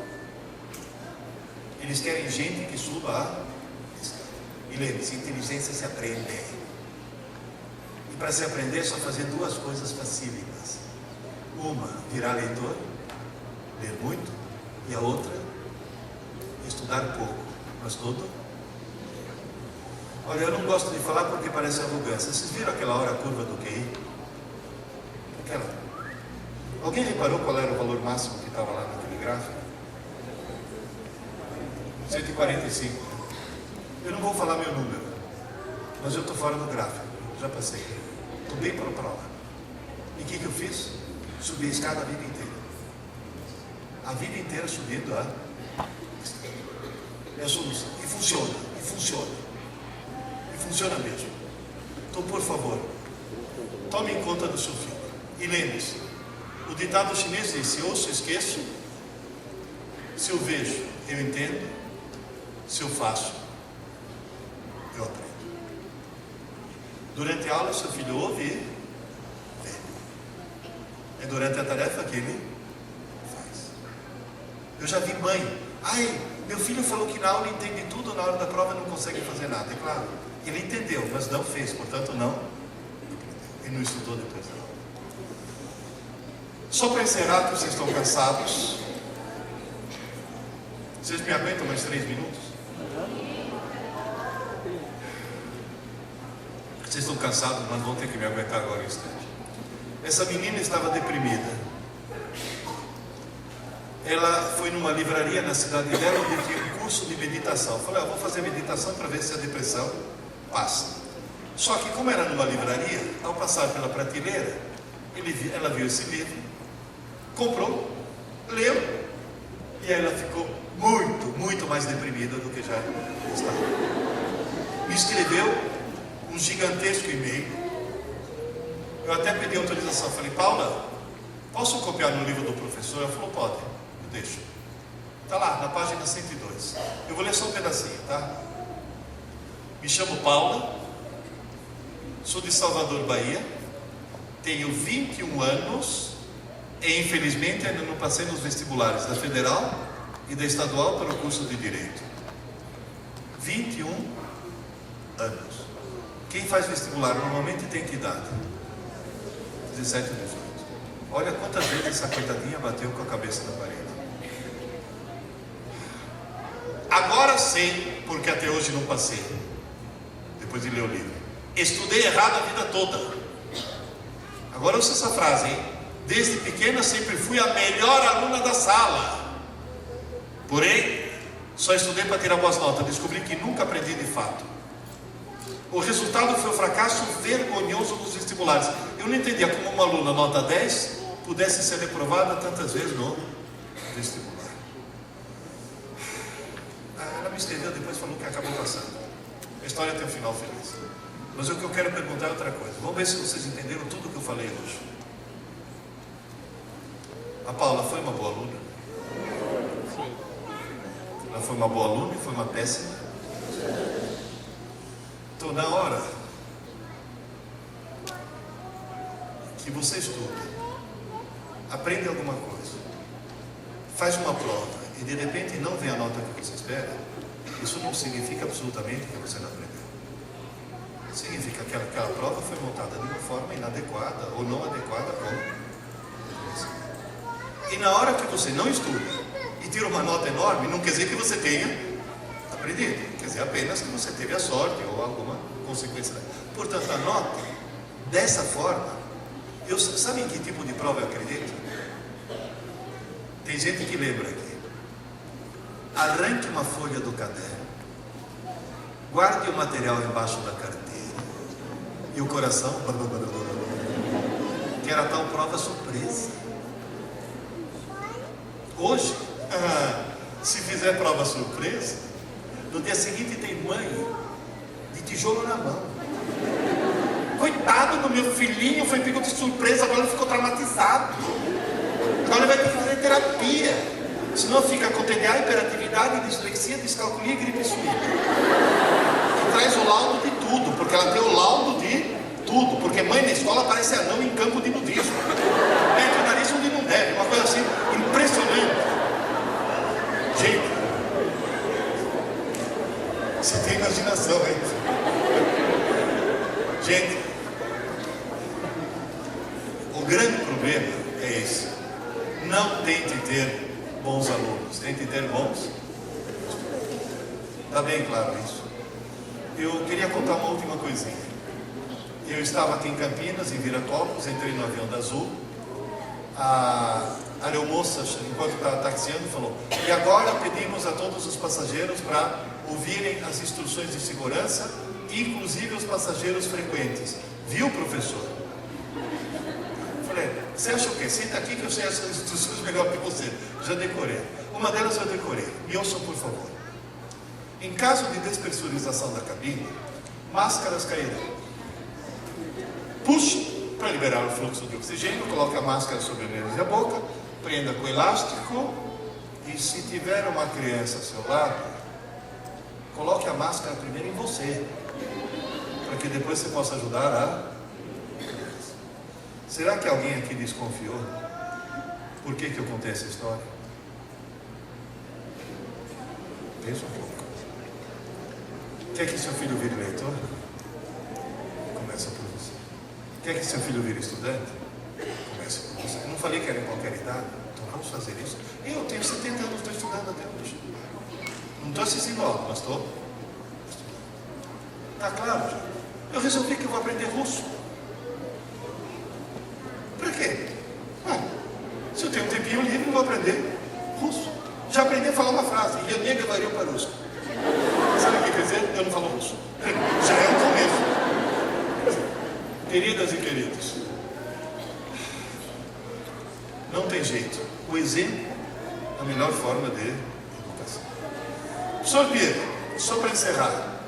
Eles querem gente que suba a escada. E lembre-se, inteligência se aprende. E para se aprender é só fazer 2 coisas facílimas. Uma, virar leitor, ler muito. E a outra, estudar pouco, mas todo. Olha, eu não gosto de falar porque parece arrogância. Vocês viram aquela hora curva do QI? Aquela. Alguém reparou qual era o valor máximo que estava lá naquele gráfico? 145. Eu não vou falar meu número, mas eu estou fora do gráfico. Já passei. Estou bem para lá. E o que eu fiz? Subi a escada a vida inteira. A vida inteira subindo a escada. É a solução. E funciona. E funciona. E funciona mesmo. Então, por favor, tome em conta do seu filho. E lembre-se, o ditado chinês diz: se ouço, esqueço. Se eu vejo, eu entendo. Se eu faço, eu aprendo. Durante a aula, seu filho ouve e vê. É durante a tarefa que ele faz. Eu já vi mãe: ai, meu filho falou que na aula entende tudo, na hora da prova não consegue fazer nada. É claro, ele entendeu, mas não fez, portanto não. Ele não estudou depois da aula. Só para encerrar, que vocês estão cansados. Vocês me aguentam mais 3 minutos? Vocês estão cansados, mas vão ter que me aguentar agora um instante. Essa menina estava deprimida. Ela foi numa livraria na cidade dela onde tinha um curso de meditação. Eu falei: vou fazer meditação para ver se a depressão passa. Só que, como era numa livraria, ao passar pela prateleira, ela viu esse livro, comprou, leu, e aí ela ficou muito mais deprimida do que já estava. Me escreveu um gigantesco e-mail. Eu até pedi autorização. Falei: Paula, posso copiar no livro do professor? Ela falou: pode, eu deixo. Está lá, na página 102. Eu vou ler só um pedacinho, tá? Me chamo Paula, sou de Salvador, Bahia, tenho 21 anos E infelizmente ainda não passei nos vestibulares da Federal e da Estadual para o curso de Direito. 21 anos. Quem faz vestibular normalmente tem que idade? 17 ou 18. Olha quantas vezes essa coitadinha bateu com a cabeça na parede. Agora sei porque até hoje não passei. Depois de ler o livro. Estudei errado a vida toda. Agora ouça essa frase, hein? Desde pequena sempre fui a melhor aluna da sala. Porém, só estudei para tirar boas notas. Descobri que nunca aprendi de fato. O resultado foi um fracasso vergonhoso dos vestibulares. Eu não entendia como uma aluna nota 10 pudesse ser reprovada tantas vezes no vestibular. Ela me estendeu, depois falou que acabou passando. A história tem um final feliz. Mas o que eu quero perguntar é outra coisa. Vamos ver se vocês entenderam tudo o que eu falei hoje. A Paula foi uma boa aluna? Ela foi uma boa aluna e foi uma péssima? Então, na hora que você estuda, aprende alguma coisa, faz uma prova e de repente não vem a nota que você espera, isso não significa absolutamente que você não aprendeu. Significa que aquela prova foi montada de uma forma inadequada ou não adequada com. E na hora que você não estuda e tira uma nota enorme, não quer dizer que você tenha aprendido, quer dizer apenas que você teve a sorte ou alguma consequência. Portanto, a nota dessa forma, sabe em que tipo de prova eu acredito? Tem gente que lembra aqui. Arranque uma folha do caderno, guarde o material embaixo da carteira e o coração que era tal prova surpresa. Hoje, se fizer prova surpresa, no dia seguinte tem mãe de tijolo na mão. Coitado do meu filhinho, foi pego de surpresa, agora ele ficou traumatizado. Agora ele vai ter que fazer terapia. Senão fica com TDA, hiperatividade, dislexia, descalculia e gripe suína. E traz o laudo de tudo, porque ela tem o laudo de tudo. Porque mãe na escola parece anão em campo de nudismo. Mete o nariz onde não deve, uma coisa assim impressionante. Gente, você tem imaginação, hein? Gente, o grande problema é esse. Não tente ter bons alunos, tente ter bons. Está bem claro isso. Eu queria contar uma última coisinha. Eu estava aqui em Campinas, em Viracopos, entrei no avião da Azul. A aeromoça, enquanto estava taxiando, falou: e agora pedimos a todos os passageiros para ouvirem as instruções de segurança, inclusive os passageiros frequentes. Viu, professor? Falei: você acha o quê? Senta aqui que eu sei as instruções melhor que você. Já decorei. Uma delas eu decorei. Me ouçam, por favor. Em caso de despressurização da cabine, máscaras cairão. Puxe para liberar o fluxo de oxigênio, coloque a máscara sobre o nariz e a boca, prenda com elástico e, se tiver uma criança ao seu lado, coloque a máscara primeiro em você, para que depois você possa ajudar a criança. Será que alguém aqui desconfiou? Por que eu contei essa história? Pensa um pouco. Quer que seu filho vire leitor? Começa por você. Quer que seu filho vire estudante? Comece por você. Eu não falei que era em qualquer idade, então vamos fazer isso. Eu tenho 70 anos, estou estudando até hoje. Não estou assistindo aula, mas estou estudando. Está claro? Já? Eu resolvi que eu vou aprender russo. Para quê? Se eu tenho um tempinho livre, eu vou aprender russo. Já aprendi a falar uma frase: eu nem говорю по-русски. Sabe o que quer dizer? Eu não falo russo. Já é um começo. Queridas e queridos, não tem jeito. O exemplo é a melhor forma de educação. Professor Pietro, só para encerrar,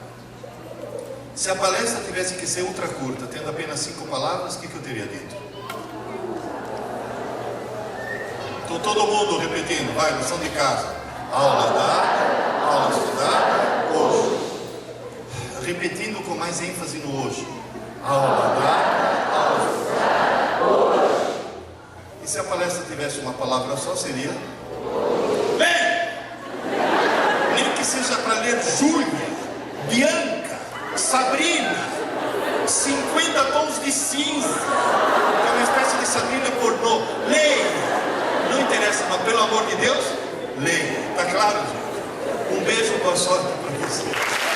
se a palestra tivesse que ser ultra curta, tendo apenas 5 palavras, o que eu teria dito? Então todo mundo repetindo, vai, lição de casa. Aula dada, aula estudada, hoje. Repetindo com mais ênfase no hoje. Aula dada, aula estudada, hoje. E se a palestra tivesse uma palavra só, seria: leia! Nem que seja para ler Júlia, Bianca, Sabrina, 50 tons de cinza, que é uma espécie de Sabrina pornô. Leia! Não interessa, mas pelo amor de Deus, leia. Tá claro, gente? Um beijo, boa sorte para você.